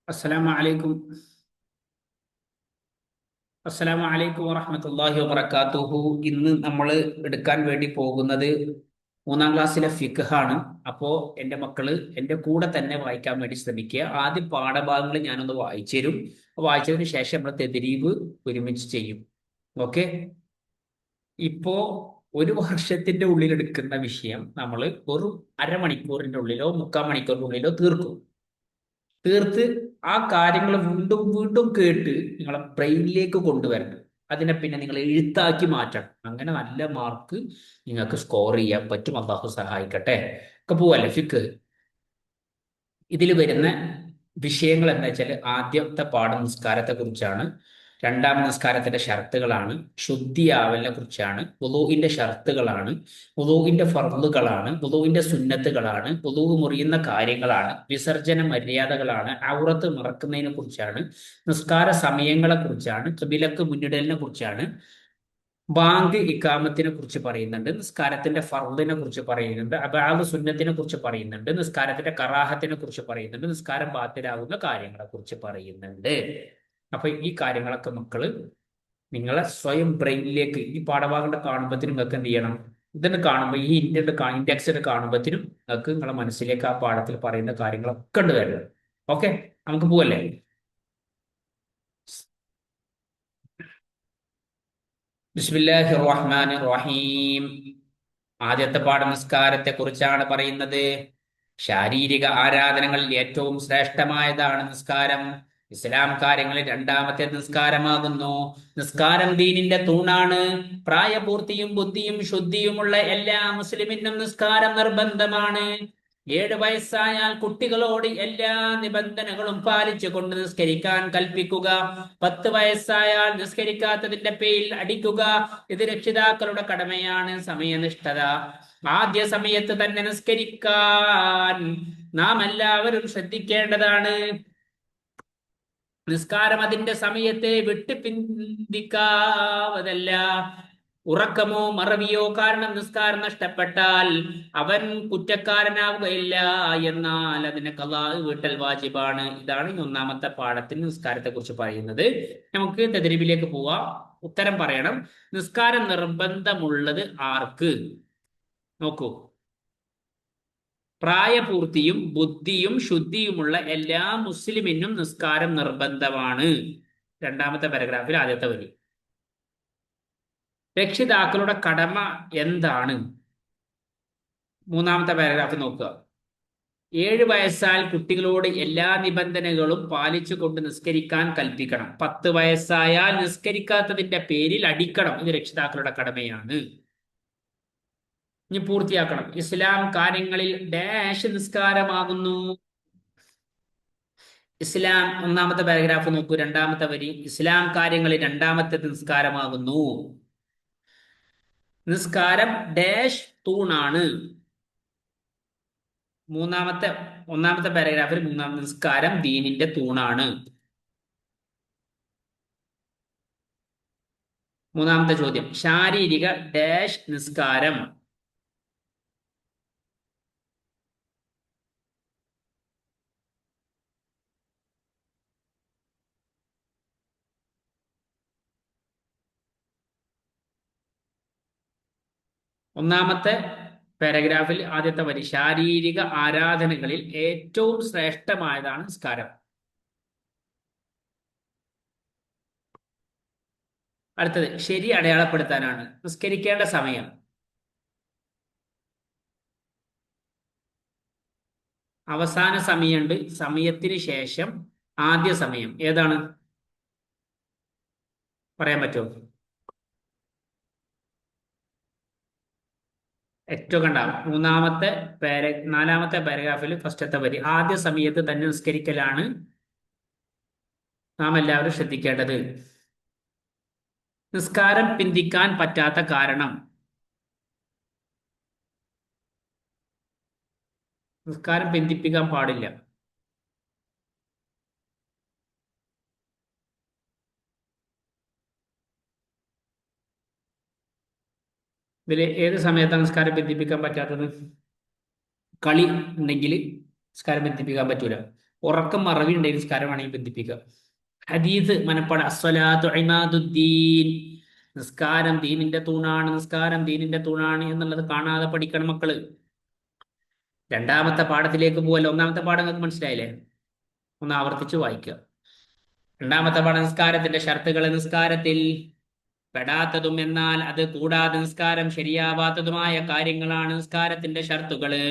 അസ്സലാമു അലൈക്കും അസ്സലാമു അലൈക്കും വറഹ്മത്തുള്ളാഹി വബറകാതുഹു. ഇന്ന് നമ്മൾ എടുക്കാൻ വേണ്ടി പോകുന്നത് മൂന്നാം ക്ലാസ്സിലെ ഫിഖ്ഹാണ്. അപ്പോൾ എൻ്റെ മക്കള് എൻ്റെ കൂടെ തന്നെ വായിക്കാൻ വേണ്ടി ശ്രമിക്കുക. ആദ്യം പാഠഭാഗങ്ങൾ ഞാനൊന്ന് വായിച്ചു തരും. വായിച്ചതിന് ശേഷം നമ്മൾ തെദ്രീബ് ഒരുമിച്ച് ചെയ്യും. ഓക്കെ. ഇപ്പോ ഒരു വർഷത്തിന്റെ ഉള്ളിൽ എടുക്കുന്ന വിഷയം നമ്മൾ ഒരു അരമണിക്കൂറിന്റെ ഉള്ളിലോ മുക്കാൽ മണിക്കൂറിന്റെ ഉള്ളിലോ തീർത്ത് ആ കാര്യങ്ങൾ വീണ്ടും വീണ്ടും കേട്ട് നിങ്ങളെ ബ്രെയിനിലേക്ക് കൊണ്ടുവരണം. അതിനെ പിന്നെ നിങ്ങൾ എഴുത്താക്കി മാറ്റണം. അങ്ങനെ നല്ല മാർക്ക് നിങ്ങൾക്ക് സ്കോർ ചെയ്യാൻ പറ്റും. അള്ളാഹു സഹായിക്കട്ടെ. ഒക്കെ പോവല്ലേ ഫിക്ക്. ഇതിൽ വരുന്ന വിഷയങ്ങൾ എന്താ വെച്ചാൽ, ആദ്യത്തെ പാഠം നിസ്കാരത്തെ കുറിച്ചാണ്. രണ്ടാം നിസ്കാരത്തിന്റെ ഷർത്തുകളാണ്. ശുദ്ധിയാവലിനെ കുറിച്ചാണ്. വുളൂഇന്റെ ഷർത്തുകളാണ്. വുളൂഇന്റെ ഫർളുകളാണ്. വുളൂഇന്റെ സുന്നത്തുകളാണ്. വുളൂ മുറിയുന്ന കാര്യങ്ങളാണ്. വിസർജന മര്യാദകളാണ്. ഔറത്ത് മറക്കുന്നതിനെ കുറിച്ചാണ്. നിസ്കാര സമയങ്ങളെ കുറിച്ചാണ്. ഖിബിലക്ക് മുന്നിടലിനെ കുറിച്ചാണ്. ബാങ്ക് ഇക്കാമത്തിനെ കുറിച്ച് പറയുന്നുണ്ട്. നിസ്കാരത്തിന്റെ ഫർദിനെ കുറിച്ച് പറയുന്നുണ്ട്. അബാദ് സുന്നത്തിനെ കുറിച്ച് പറയുന്നുണ്ട്. നിസ്കാരത്തിന്റെ കറാഹത്തിനെ കുറിച്ച് പറയുന്നുണ്ട്. നിസ്കാരം ബാത്തിലാകുന്ന കാര്യങ്ങളെ കുറിച്ച് പറയുന്നുണ്ട്. അപ്പൊ ഈ കാര്യങ്ങളൊക്കെ മക്കള് നിങ്ങളെ സ്വയം ബ്രെയിനിലേക്ക് ഈ പാഠഭാഗങ്ങൾ കാണുമ്പോഴത്തേനും നിങ്ങൾക്ക് എന്ത് ചെയ്യണം? ഇതൊന്ന് കാണുമ്പോൾ ഈ ഇൻഡെക്സ് കാണുമ്പോഴത്തേനും നിങ്ങൾക്ക് നിങ്ങളെ മനസ്സിലേക്ക് ആ പാഠത്തിൽ പറയുന്ന കാര്യങ്ങളൊക്കെ ഉണ്ട് വരണം. ഓക്കെ, നമുക്ക് പോവല്ലേ? ബിസ്മില്ലാഹിർ റഹ്മാനിർ റഹീം. ആദ്യത്തെ പാഠം നിസ്കാരത്തെ കുറിച്ചാണ് പറയുന്നത്. ശാരീരിക ആരാധനകളിൽ ഏറ്റവും ശ്രേഷ്ഠമായതാണ് നിസ്കാരം. ഇസ്ലാം കാര്യങ്ങളിൽ രണ്ടാമത്തെ നിസ്കാരമാകുന്നു. നിസ്കാരം ദീനിന്റെ തൂണാണ്. പ്രായപൂർത്തിയും ബുദ്ധിയും ശുദ്ധിയുമുള്ള എല്ലാ മുസ്ലിമിനും നിസ്കാരം നിർബന്ധമാണ്. 7 വയസ്സായാൽ കുട്ടികളോട് എല്ലാ നിബന്ധനകളും പാലിച്ചുകൊണ്ട് നിസ്കരിക്കാൻ കൽപ്പിക്കുക. 10 വയസ്സായാൽ നിസ്കരിക്കാത്തതിന്റെ പേരിൽ അടിക്കുക. ഇത് രക്ഷിതാക്കളുടെ കടമയാണ്. സമയനിഷ്ഠത, ആദ്യ സമയത്ത് തന്നെ നിസ്കരിക്കാൻ നാം എല്ലാവരും ശ്രദ്ധിക്കേണ്ടതാണ്. നിസ്കാരം അതിന്റെ സമയത്തെ വിട്ട് പിന്തിക്കാവതല്ല. ഉറക്കമോ മറവിയോ കാരണം നിസ്കാരം നഷ്ടപ്പെട്ടാൽ അവൻ കുറ്റക്കാരനാവുകയില്ല. എന്നാൽ അതിനെ ഖളാ വീട്ടൽ വാജിബാണ്. ഇതാണ് ഈ ഒന്നാമത്തെ പാഠത്തിൽ നിസ്കാരത്തെ കുറിച്ച് പറയുന്നത്. നമുക്ക് തദ്രീബിലേക്ക് പോവാം. ഉത്തരം പറയണം. നിസ്കാരം നിർബന്ധമുള്ളത് ആർക്ക്? നോക്കൂ. പ്രായപൂർത്തിയും ബുദ്ധിയും ശുദ്ധിയുമുള്ള എല്ലാ മുസ്ലിമിനും നിസ്കാരം നിർബന്ധമാണ്. രണ്ടാമത്തെ പാരഗ്രാഫിൽ ആദ്യത്തെ വരി. രക്ഷിതാക്കളുടെ കടമ എന്താണ്? മൂന്നാമത്തെ പാരഗ്രാഫ് നോക്കുക. 7 വയസ്സാൽ കുട്ടികളോട് എല്ലാ നിബന്ധനകളും പാലിച്ചുകൊണ്ട് നിസ്കരിക്കാൻ കൽപ്പിക്കണം. 10 വയസ്സായാൽ നിസ്കരിക്കാത്തതിന്റെ പേരിൽ അടിക്കണം. ഇത് രക്ഷിതാക്കളുടെ കടമയാണ്. ഇനി പൂർത്തിയാക്കണം. ഇസ്ലാം കാര്യങ്ങളിൽ ഡാഷ് നിസ്കാരമാകുന്നു. ഇസ്ലാം ഒന്നാമത്തെ പാരഗ്രാഫ് നോക്കൂ. രണ്ടാമത്തെ വരി. ഇസ്ലാം കാര്യങ്ങളിൽ രണ്ടാമത്തെ നിസ്കാരമാകുന്നു. നിസ്കാരം ഡാഷ് തൂണാണ്. ഒന്നാമത്തെ പാരഗ്രാഫിൽ നിസ്കാരം ദീനിന്റെ തൂണാണ്. മൂന്നാമത്തെ ചോദ്യം. ശാരീരിക ഡാഷ് നിസ്കാരം. ഒന്നാമത്തെ പാരഗ്രാഫിൽ ആദ്യത്തെ വരി. ശാരീരിക ആരാധനകളിൽ ഏറ്റവും ശ്രേഷ്ഠമായതാണ് നിസ്കാരം. അടുത്തത് ശരി അടയാളപ്പെടുത്താനാണ്. നിസ്കരിക്കേണ്ട സമയം. അവസാന സമയമുണ്ട്. സമയത്തിന് ശേഷം ആദ്യ സമയം ഏതാണ്? പറയാൻ പറ്റുമോ? ഏറ്റവും കണ്ടാവും. നാലാമത്തെ പാരഗ്രാഫിൽ ഫസ്റ്റത്തെ വരി. ആദ്യ സമയത്ത് തന്നെ നിസ്കരിക്കലാണ് നാം എല്ലാവരും ശ്രദ്ധിക്കേണ്ടത്. നിസ്കാരം പിന്തിക്കാൻ പറ്റാത്ത കാരണം. നിസ്കാരം പിന്തിപ്പിക്കാൻ പാടില്ല. ഇതിൽ ഏത് സമയത്താണ് നിസ്കാരം ബന്ധിപ്പിക്കാൻ പറ്റാത്തത്? കളി ഉണ്ടെങ്കിൽ നിസ്കാരം ബന്ധിപ്പിക്കാൻ പറ്റൂല. ഉറക്കം മറവി ഉണ്ടെങ്കിൽ നിസ്കാരം വേണമെങ്കിൽ ബന്ധിപ്പിക്കുക. ഹദീസ് മനപ്പാട് അസ്വലാത്തു ഇമാദുദ്ദീൻ, നിസ്കാരം ദീനിന്റെ തൂണാണ്, നിസ്കാരം ദീനിന്റെ തൂണാണ് എന്നുള്ളത് കാണാതെ പഠിക്കണം മക്കള്. രണ്ടാമത്തെ പാഠത്തിലേക്ക് പോവല്ലോ. ഒന്നാമത്തെ പാഠം നിങ്ങൾക്ക് മനസ്സിലായില്ലേ? ഒന്ന് ആവർത്തിച്ച് വായിക്കുക. രണ്ടാമത്തെ പാഠം നിസ്കാരത്തിന്റെ ഷർത്തുകൾ. നിസ്കാരത്തിൽ പെടാത്തതും എന്നാൽ അത് കൂടാതെ നിസ്കാരം ശരിയാവാത്തതുമായ കാര്യങ്ങളാണ് നിസ്കാരത്തിന്റെ ഷർത്തുകള്.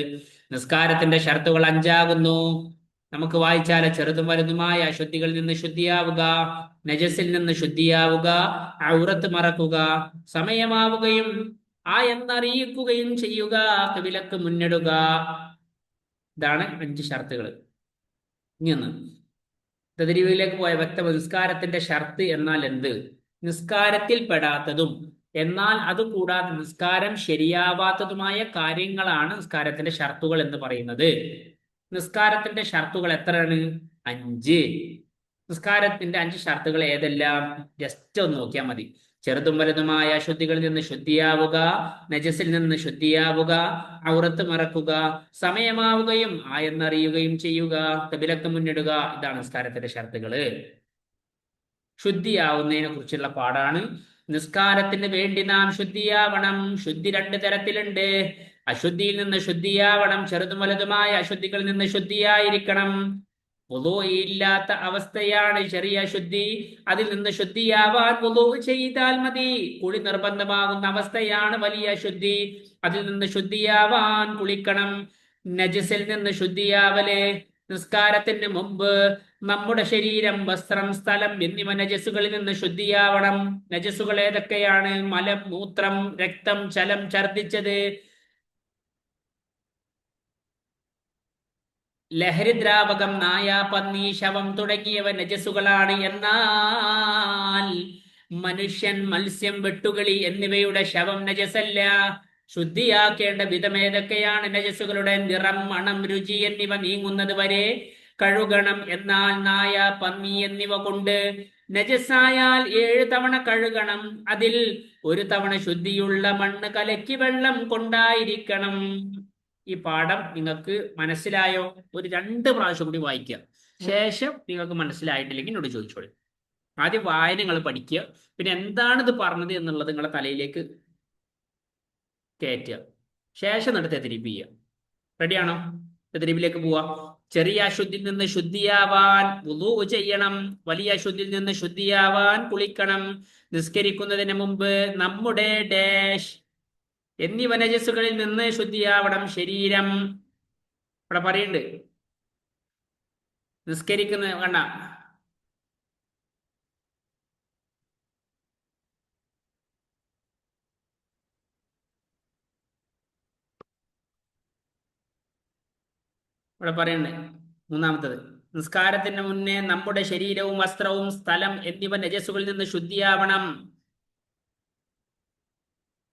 നിസ്കാരത്തിന്റെ ഷർത്തുകൾ 5ആകുന്നു. നമുക്ക് വായിച്ചാല് ചെറുതും വലുതുമായ അശുദ്ധികളിൽ നിന്ന് ശുദ്ധിയാവുക, നജസിൽ നിന്ന് ശുദ്ധിയാവുക, ഔറത്ത് മറക്കുക, സമയമാവുകയും എന്നറിയിക്കുകയും ചെയ്യുക, വിലക്ക് മുന്നിടുക. ഇതാണ് 5 ഷർത്തുകൾ. ഇനി ഒന്ന് തദ്രീബിലേക്ക് പോയ വ്യക്തത. നിസ്കാരത്തിന്റെ ഷർത്ത് എന്നാൽ എന്ത്? നിസ്കാരത്തിൽ പെടാത്തതും എന്നാൽ അതുകൂടാതെ നിസ്കാരം ശരിയാവാത്തതുമായ കാര്യങ്ങളാണ് നിസ്കാരത്തിന്റെ ഷർത്തുകൾ എന്ന് പറയുന്നത്. നിസ്കാരത്തിന്റെ ഷർത്തുകൾ എത്രയാണ്? 5. നിസ്കാരത്തിന്റെ 5 ഷർത്തുകൾ ഏതെല്ലാം? ജസ്റ്റ് ഒന്ന് നോക്കിയാൽ മതി. ചെറുതും വലുതുമായ അശുദ്ധികളിൽ നിന്ന് ശുദ്ധിയാവുക, നജസിൽ നിന്ന് ശുദ്ധിയാവുക, ഔറത്ത് മറക്കുക, സമയമാവുകയും എന്നറിയുകയും ചെയ്യുക, വിലക്ക് മുന്നിടുക. ഇതാണ് നിസ്കാരത്തിന്റെ ഷർത്തുകള്. ശുദ്ധിയാവുന്നതിനെ കുറിച്ചുള്ള പാഠാണ്. നിസ്കാരത്തിന് വേണ്ടി നാം ശുദ്ധിയാവണം. ശുദ്ധി 2 തരത്തിലുണ്ട്. അശുദ്ധിയിൽ നിന്ന് ശുദ്ധിയാവണം. ചെറുതും വലുതുമായ അശുദ്ധികളിൽ നിന്ന് ശുദ്ധിയായിരിക്കണം. വുളൂ ഇല്ലാത്ത അവസ്ഥയാണ് ചെറിയ അശുദ്ധി. അതിൽ നിന്ന് ശുദ്ധിയാവാൻ വുളൂ ചെയ്താൽ മതി. കുളി നിർബന്ധമാകുന്ന അവസ്ഥയാണ് വലിയ അശുദ്ധി. അതിൽ നിന്ന് ശുദ്ധിയാവാൻ കുളിക്കണം. നജസിൽ നിന്ന് ശുദ്ധിയാവല്. നിസ്കാരത്തിന് മുമ്പ് നമ്മുടെ ശരീരം, വസ്ത്രം, സ്ഥലം എന്നിവ നജസുകളിൽ നിന്ന് ശുദ്ധിയാവണം. നജസുകൾ ഏതൊക്കെയാണ്? മലം, മൂത്രം, രക്തം, ചലം, ഛർദിച്ചത്, ലഹരിദ്രാവകം, നായ, പന്നി, ശവം തുടങ്ങിയവ നജസുകളാണ്. എന്നാൽ മനുഷ്യൻ, മത്സ്യം, വെട്ടുകിളി എന്നിവയുടെ ശവം നജസല്ല. ശുദ്ധിയാക്കേണ്ട വിധം ഏതൊക്കെയാണ്? നജസുകളുടെ നിറം, മണം, രുചി എന്നിവ നീങ്ങുന്നത് വരെ കഴുകണം. എന്നാൽ നായ, പന്നി എന്നിവ കൊണ്ട് നജസായാൽ 7 തവണ കഴുകണം. അതിൽ 1 തവണ ശുദ്ധിയുള്ള മണ്ണ് കലക്കി വെള്ളം കൊണ്ടായിരിക്കണം. ഈ പാഠം നിങ്ങൾക്ക് മനസ്സിലായോ? ഒരു 2 പ്രാവശ്യം കൂടി വായിക്കുക. ശേഷം നിങ്ങൾക്ക് മനസ്സിലായിട്ടില്ലെങ്കിൽ എന്നോട് ചോദിച്ചോളൂ. ആദ്യം വായന നിങ്ങൾ പഠിക്കുക. പിന്നെ എന്താണിത് പറഞ്ഞത് എന്നുള്ളത് നിങ്ങളുടെ തലയിലേക്ക് കയറ്റുക. ശേഷം എന്നിട്ട് തെദ്രീബ് ചെയ്യുക. റെഡിയാണോ? തെദ്രീബിലേക്ക് പോവാ. ചെറിയ അശുദ്ധിയിൽ നിന്ന് ശുദ്ധിയാവാൻ വുളൂ ചെയ്യണം. വലിയ അശുദ്ധിയിൽ നിന്ന് ശുദ്ധിയാവാൻ കുളിക്കണം. നിസ്കരിക്കുന്നതിന് മുമ്പ് നമ്മുടെ ഡാഷ് എന്നിവ നജസുകളിൽ നിന്ന് ശുദ്ധിയാവണം. ശരീരം ഇവിടെ പറയുന്നുണ്ട്. നിസ്കരിക്കുന്ന കണ്ട, ഇവിടെ പറയുന്നുണ്ട്. മൂന്നാമത്തത്, നിസ്കാരത്തിന് മുന്നേ നമ്മുടെ ശരീരവും വസ്ത്രവും സ്ഥലം എന്നിവ നജസുകളിൽ നിന്ന് ശുദ്ധിയാവണം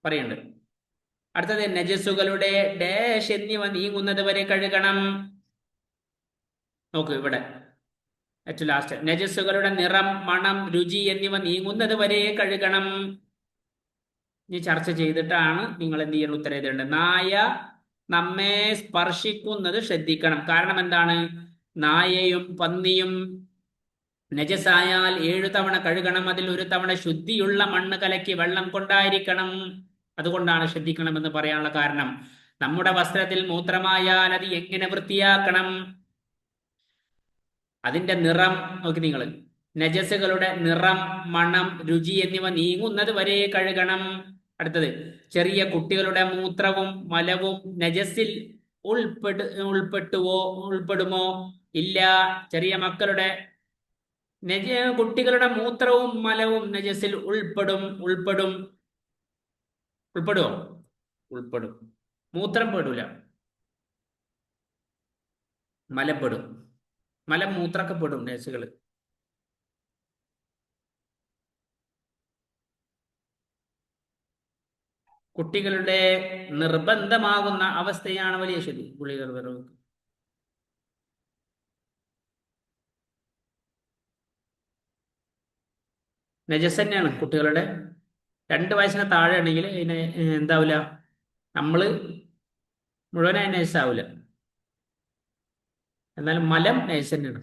പറയുന്നുണ്ട്. അടുത്തത്, നജസുകളുടെ ഡാഷ് എന്നിവ നീങ്ങുന്നത് വരെ കഴുകണം. നോക്ക് ഇവിടെ ഏറ്റവും ലാസ്റ്റ്, നജസുകളുടെ നിറം, മണം, രുചി എന്നിവ നീങ്ങുന്നത് വരെ കഴുകണം. ഇനി ചർച്ച ചെയ്തിട്ടാണ് നിങ്ങൾ എന്ത് ചെയ്യണം? ഉത്തരം എഴുതേണ്ടത്. നായ നമ്മെ സ്പർശിക്കുന്നത് ശ്രദ്ധിക്കണം. കാരണം എന്താണ്? നായയും പന്നിയും നജസായാൽ 7 തവണ കഴുകണം. അതിൽ 1 തവണ ശുദ്ധിയുള്ള മണ്ണ് കലക്കി വെള്ളം കൊണ്ടായിരിക്കണം. അതുകൊണ്ടാണ് ശ്രദ്ധിക്കണമെന്ന് പറയാനുള്ള കാരണം. നമ്മുടെ വസ്ത്രത്തിൽ മൂത്രമായാൽ അത് എങ്ങനെ വൃത്തിയാക്കണം? അതിന്റെ നിറം നോക്കി നിങ്ങൾ. നജസുകളുടെ നിറം, മണം, രുചി എന്നിവ നീങ്ങുന്നത് വരെ കഴുകണം. അടുത്തത്, ചെറിയ കുട്ടികളുടെ മൂത്രവും മലവും നജസിൽ ഉൾപ്പെടുമോ? ഇല്ല. ചെറിയ മക്കളുടെ കുട്ടികളുടെ മൂത്രവും മലവും നജസിൽ ഉൾപ്പെടുമോ? ഉൾപ്പെടും. മൂത്രം പെടൂല, മലം പെടും. മലം, മൂത്രമൊക്കെ പെടും നജസുകള്. കുട്ടികളുടെ നിർബന്ധമാകുന്ന അവസ്ഥയാണ് വലിയ ശുദ്ധി. ഗുളികൾ വെറും നജസ് തന്നെയാണ്. കുട്ടികളുടെ 2 വയസ്സിന് താഴെ ആണെങ്കിൽ അതിന് എന്താവില്ല, നമ്മള് മുഴുവനായി നജസാവില്ല. എന്നാൽ മലം നജസ് തന്നെയാണ്.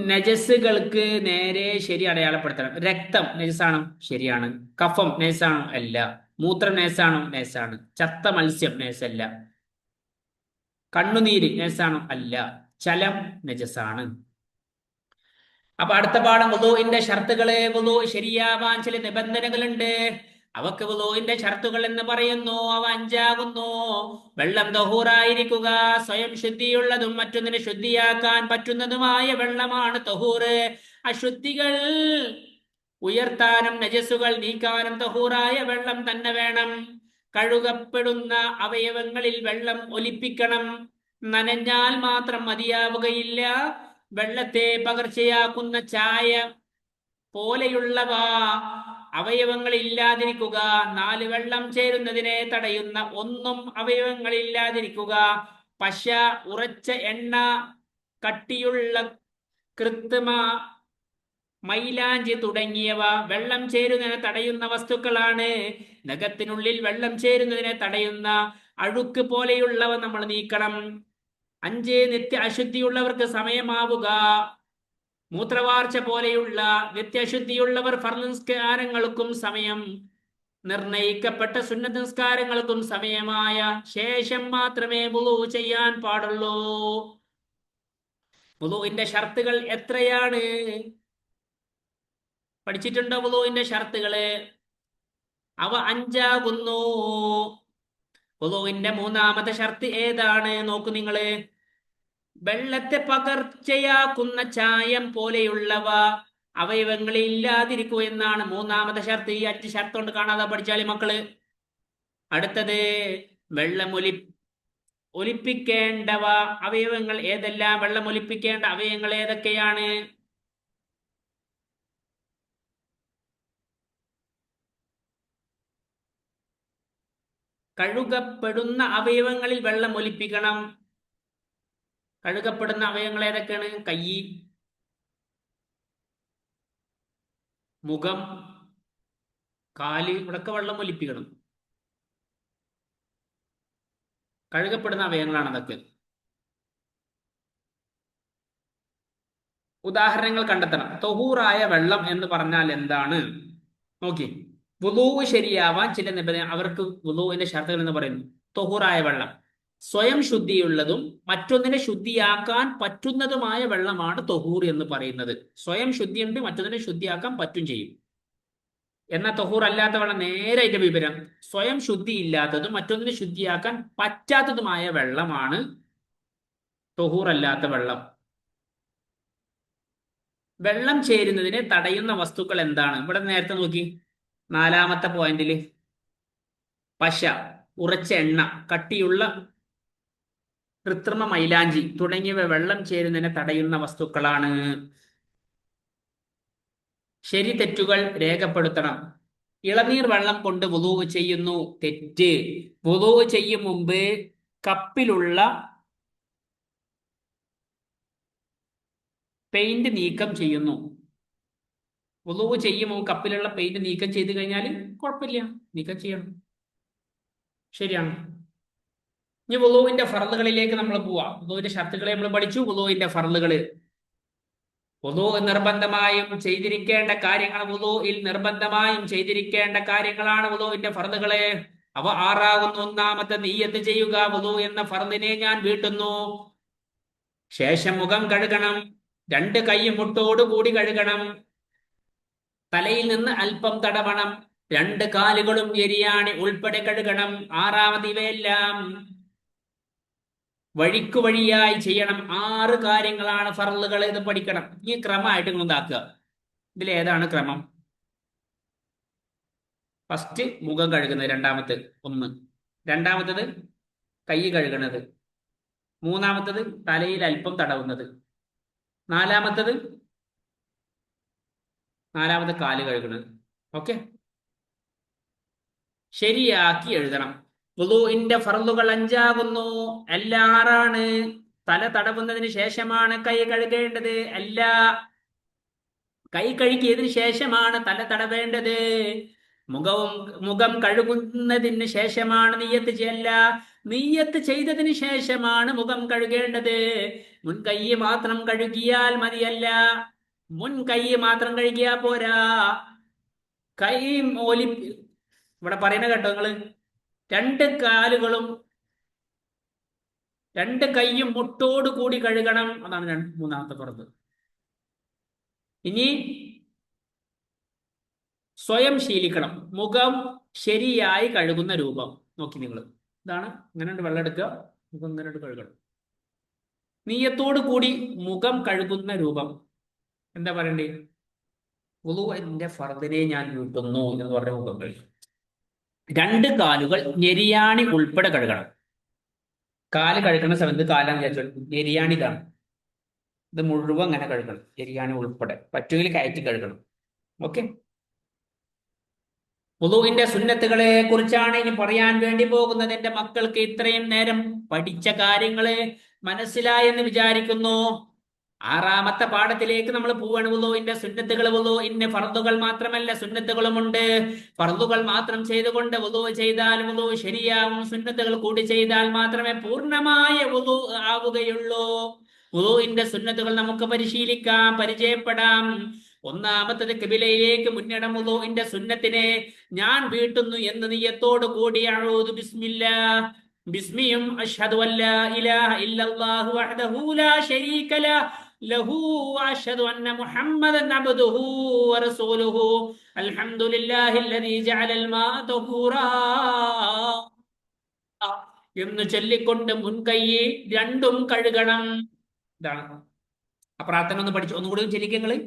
നജസ്സുകൾക്ക് നേരെ ശരി അടയാളപ്പെടുത്തണം. രക്തം നജസാണോ? ശരിയാണ്. കഫം നജസാണോ? അല്ല. മൂത്രം നജസാണോ? നജസാണ്. ചത്ത മത്സ്യം നജസല്ല. കണ്ണുനീര് നജസാണോ? അല്ല. ചലം നജസാണ്. അപ്പൊ അടുത്ത പാഠം വുളൂഇന്റെ ഷർത്തുകള്. വുളൂ ശരിയാവാൻ ചില നിബന്ധനകളുണ്ട്. അവക്ക് വുളൂഇന്റെ ഷർത്തുകൾ എന്ന് പറയുന്നു. അവ അഞ്ചാകുന്നു. വെള്ളം തഹൂറായിരിക്കുക, സ്വയം ശുദ്ധിയുള്ളതും മറ്റൊന്നിനെ ശുദ്ധിയാക്കാൻ പറ്റുന്നതുമായ വെള്ളമാണ് തഹൂറ്. അശുദ്ധികൾ ഉയർത്താനും നജസ്സുകൾ നീക്കാനും തഹൂറായ വെള്ളം തന്നെ വേണം. കഴുകപ്പെടുന്ന അവയവങ്ങളിൽ വെള്ളം ഒലിപ്പിക്കണം. നനഞ്ഞാൽ മാത്രം മതിയാവുകയില്ല. വെള്ളത്തെ പകർച്ചയാക്കുന്ന ചായ പോലെയുള്ളവ അവയവങ്ങളിൽ ഇല്ലാതിരിക്കുക. 4 വെള്ളം ചേരുന്നതിനെ തടയുന്ന ഒന്നും അവയവങ്ങളിൽ ഇല്ലാതിരിക്കുക. പശ, ഉറച്ച എണ്ണ, കട്ടിയുള്ള കൃത്രിമ മൈലാഞ്ചി തുടങ്ങിയവ വെള്ളം ചേരുന്നതിനെ തടയുന്ന വസ്തുക്കളാണ്. നഖത്തിനുള്ളിൽ വെള്ളം ചേരുന്നതിനെ തടയുന്ന അഴുക്ക് പോലെയുള്ളവ നമ്മൾ നീക്കണം. 5 നിത്യ അശുദ്ധിയുള്ളവർക്ക് സമയമാവുക. മൂത്രവാർച്ച പോലെയുള്ള നിത്യശുദ്ധിയുള്ളവർ ഫർള് നിസ്കാരങ്ങൾക്കും സമയം, നിർണയിക്കപ്പെട്ട സുന്നത്ത് നിസ്കാരങ്ങൾക്കും സമയമായ ശേഷം മാത്രമേ വുളൂ ചെയ്യാൻ പാടുള്ളൂ. വുളൂഇന്റെ ഷർത്തുകൾ എത്രയാണ്? പഠിച്ചിട്ടുണ്ടോ വുളൂഇന്റെ ഷർത്തുകള്? അവ 5ആകുന്നു. വുളൂഇന്റെ 3-ാമത്തെ ഷർത്ത് ഏതാണ്? നോക്കൂ നിങ്ങള്. വെള്ളത്തെ പകർച്ചയാക്കുന്ന ചായം പോലെയുള്ളവ അവയവങ്ങളിൽ ഇല്ലാതിരിക്കുക എന്നാണ് 3-ാമത്തെ ഷർത്ത്. ഈ 5 ഷർത്ത് കൊണ്ട് കാണാതെ പഠിച്ചാളി മക്കള്. അടുത്തത്, വെള്ളം ഒലിപ്പിക്കേണ്ടവ അവയവങ്ങൾ ഏതെല്ലാം? വെള്ളം ഒലിപ്പിക്കേണ്ട അവയവങ്ങൾ ഏതൊക്കെയാണ്? കഴുകപ്പെടുന്ന അവയവങ്ങളിൽ വെള്ളം ഒലിപ്പിക്കണം. കഴുകപ്പെടുന്ന അവയവങ്ങൾ ഏതൊക്കെയാണ്? കൈ, മുഖം, കാല്, ഇവിടൊക്കെ വെള്ളം ഒലിപ്പിക്കണം. കഴുകപ്പെടുന്ന അവയവങ്ങളാണ് അതൊക്കെ. ഉദാഹരണങ്ങൾ കണ്ടെത്തണം. തൊഹൂറായ വെള്ളം എന്ന് പറഞ്ഞാൽ എന്താണ്? നോക്കി. വുളൂ ശരിയാവാൻ ചില നിബന്ധന. അവർക്ക് വുളൂവിന്റെ ഷർത്തുകൾ എന്ന് പറയുന്നു. തൊഹൂറായ വെള്ളം സ്വയം ശുദ്ധിയുള്ളതും മറ്റൊന്നിനെ ശുദ്ധിയാക്കാൻ പറ്റുന്നതുമായ വെള്ളമാണ് തൊഹൂർ എന്ന് പറയുന്നത്. സ്വയം ശുദ്ധിയുണ്ട്, മറ്റൊന്നിനെ ശുദ്ധിയാക്കാൻ പറ്റും ചെയ്യും. എന്നാൽ തൊഹൂർ അല്ലാത്ത വെള്ളം നേരെ അതിന്റെ വിവരം. സ്വയം ശുദ്ധി ഇല്ലാത്തതും മറ്റൊന്നിനെ ശുദ്ധിയാക്കാൻ പറ്റാത്തതുമായ വെള്ളമാണ് തൊഹൂർ അല്ലാത്ത വെള്ളം. വെള്ളം ചേരുന്നതിനെ തടയുന്ന വസ്തുക്കൾ എന്താണ്? ഇവിടെ നേരത്തെ നോക്കി 4-ാമത്തെ പോയിന്റില് പശ, ഉറച്ച എണ്ണ, കട്ടിയുള്ള കൃത്രിമ മൈലാഞ്ചി തുടങ്ങിയവ വെള്ളം ചേരുന്നതിനെ തടയുന്ന വസ്തുക്കളാണ്. ശരി തെറ്റുകൾ രേഖപ്പെടുത്തണം. ഇളനീർ വെള്ളം കൊണ്ട് വുളൂ ചെയ്യുന്നു. തെറ്റ്. വുളൂ ചെയ്യും മുമ്പ് കപ്പിലുള്ള പെയിന്റ് നീക്കം ചെയ്യുന്നു. വുളൂ ചെയ്യുമ്പോൾ കപ്പിലുള്ള പെയിന്റ് നീക്കം ചെയ്ത് കഴിഞ്ഞാൽ കുഴപ്പമില്ല, നീക്കം ചെയ്യണം. ശരിയാണ്. ഇനി വുളൂവിന്റെ ഫർളുകളിലേക്ക് നമ്മൾ പോവാം. വുളൂവിന്റെ ഷർത്തുകളെ നമ്മൾ പഠിച്ചു. വുളൂവിന്റെ ഫർളുകള്. വുളൂ നിർബന്ധമായും ചെയ്തിരിക്കേണ്ട കാര്യങ്ങൾ. വുളൂഇൽ നിർബന്ധമായും ചെയ്തിരിക്കേണ്ട കാര്യങ്ങളാണ് വുളൂവിന്റെ ഫർളുകളെ. അവ 6ആകുന്നു. 1-ാമത്തെ നിയ്യത്ത് ചെയ്യുക. വുളൂ എന്ന ഫർളിനെ ഞാൻ വീട്ടുന്നു. ശേഷം മുഖം കഴുകണം. 2 കൈയും മുട്ടോടുകൂടി കഴുകണം. തലയിൽ നിന്ന് അല്പം തടവണം. 2 കാലുകളും എരിയാണി ഉൾപ്പെടെ കഴുകണം. 6-ാമത് ഇവയെല്ലാം വഴിയായി ചെയ്യണം. 6 കാര്യങ്ങളാണ് ഫർളുകൾ. ഇത് പഠിക്കണം. ഈ ക്രമമായിട്ട് നിങ്ങൾ ഉണ്ടാക്കുക. ഇതിലേതാണ് ക്രമം? ഫസ്റ്റ് മുഖം കഴുകുന്നത്, 2-ാമത്തെ 1. 2-ാമത്തത് കൈ കഴുകണത്. 3-ാമത്തത് തലയിൽ അല്പം തടവുന്നത്. 4-ാമത്തത് കാല് കഴുകുന്നത്. ഓക്കെ, ശരിയാക്കി എഴുതണം. വുളൂഇന്റെ ഫർളുകൾ 5ആകുന്നു. എല്ലാ 6ആണ്. തല തടവുന്നതിന് ശേഷമാണ് കൈ കഴുകേണ്ടത്. അല്ല, കൈ കഴുകിയതിന് ശേഷമാണ് തല തടവേണ്ടത്. മുഖം കഴുകുന്നതിന് ശേഷമാണ് നിയ്യത്ത് ചെയ്യല്ല. നിയ്യത്ത് ചെയ്തതിന് ശേഷമാണ് മുഖം കഴുകേണ്ടത്. മുൻകൈ മാത്രം കഴുകിയാൽ മതിയല്ല. മുൻകൈ മാത്രം കഴുകിയാൽ പോരാ. കൈ ഓലി ഇവിടെ പറയുന്ന കേട്ടോ നിങ്ങള്. രണ്ട് കാലുകളും രണ്ട് കൈയും മുട്ടോട് കൂടി കഴുകണം. അതാണ് മൂന്നാമത്തെ പുറത്ത്. ഇനി സ്വയം ശീലിക്കണം മുഖം ശരിയായി കഴുകുന്ന രൂപം. നോക്കി നിങ്ങൾ, ഇതാണ് ഇങ്ങനെ വെള്ളം എടുക്കുക, മുഖം ഇങ്ങനെ കഴുകണം. നീയത്തോടു കൂടി മുഖം കഴുകുന്ന രൂപം. എന്താ പറയണ്ടേ? വുളുഇന്റെ ഫർദിനെ ഞാൻ വീട്ടുന്നു എന്ന് പറഞ്ഞ മുഖം കഴുകും. രണ്ട് കാലുകൾ ഞെരിയാണി ഉൾപ്പെടെ കഴുകണം. കാല് കഴുകുന്ന സമയത്ത് കാലാന്ന് വിചാരിച്ചു ഞെരിയാണി ഇതാണ്, ഇത് മുഴുവൻ അങ്ങനെ കഴുകണം, ഞെരിയാണി ഉൾപ്പെടെ. പറ്റുമെങ്കിൽ കയറ്റി കഴുകണം. ഓക്കെ. വുളുഇന്റെ സുന്നത്തുകളെ കുറിച്ചാണ് ഇനി പറയാൻ വേണ്ടി പോകുന്നത്. എന്റെ മക്കൾക്ക് ഇത്രയും നേരം പഠിച്ച കാര്യങ്ങള് മനസ്സിലായെന്ന് വിചാരിക്കുന്നു. ആറാമത്തെ പാഠത്തിലേക്ക് നമ്മൾ പോവാണ്. വുളുഇന്റെ സുന്നത്തുകൾ. വുളുഇന് ഫർദുകൾ മാത്രമല്ല സുന്നത്തുകളുമുണ്ട്. ഫർദുകൾ മാത്രം ചെയ്തുകൊണ്ട് വുളു ചെയ്താൽ വുളു ശരിയാവും. സുന്നത്തുകൾ കൂടി ചെയ്താൽ മാത്രമേ പൂർണ്ണമായ വുളു ആവുകയുള്ളൂ. വുളുഇന്റെ സുന്നത്തുകൾ നമുക്ക് പരിശീലിക്കാം, പരിചയപ്പെടാം. ഒന്നാമത്തത് ഖിബിലയിലേക്ക് മുന്നിടം. വുളുഇന്റെ സുന്നത്തിനെ ഞാൻ വീട്ടുന്നു എന്ന് നിയ്യത്തോട് കൂടി അഊദു ബിസ്മില്ലാഹ്, ബിസ്മിയും അഷ്ഹദു അല്ലാ ഇലാഹ ഇല്ലല്ലാഹു വഹ്ദഹു ലാ ശരീക ലഹു വഅഷ്ഹദു അന്ന മുഹമ്മദൻ അബ്ദുഹു വറസൂലുഹു അൽഹംദുലില്ലാഹില്ലദീ ജഅലൽ മാഅ തഹൂറാ എന്ന് ചൊല്ലിക്കൊണ്ട് മുൻകൈ രണ്ടും കഴുകണം. ഇതാണ് ആ പ്രാർത്ഥന. ഒന്ന് പഠിച്ചു, ഒന്നുകൂടി ചൊല്ലിക്കങ്ങള്.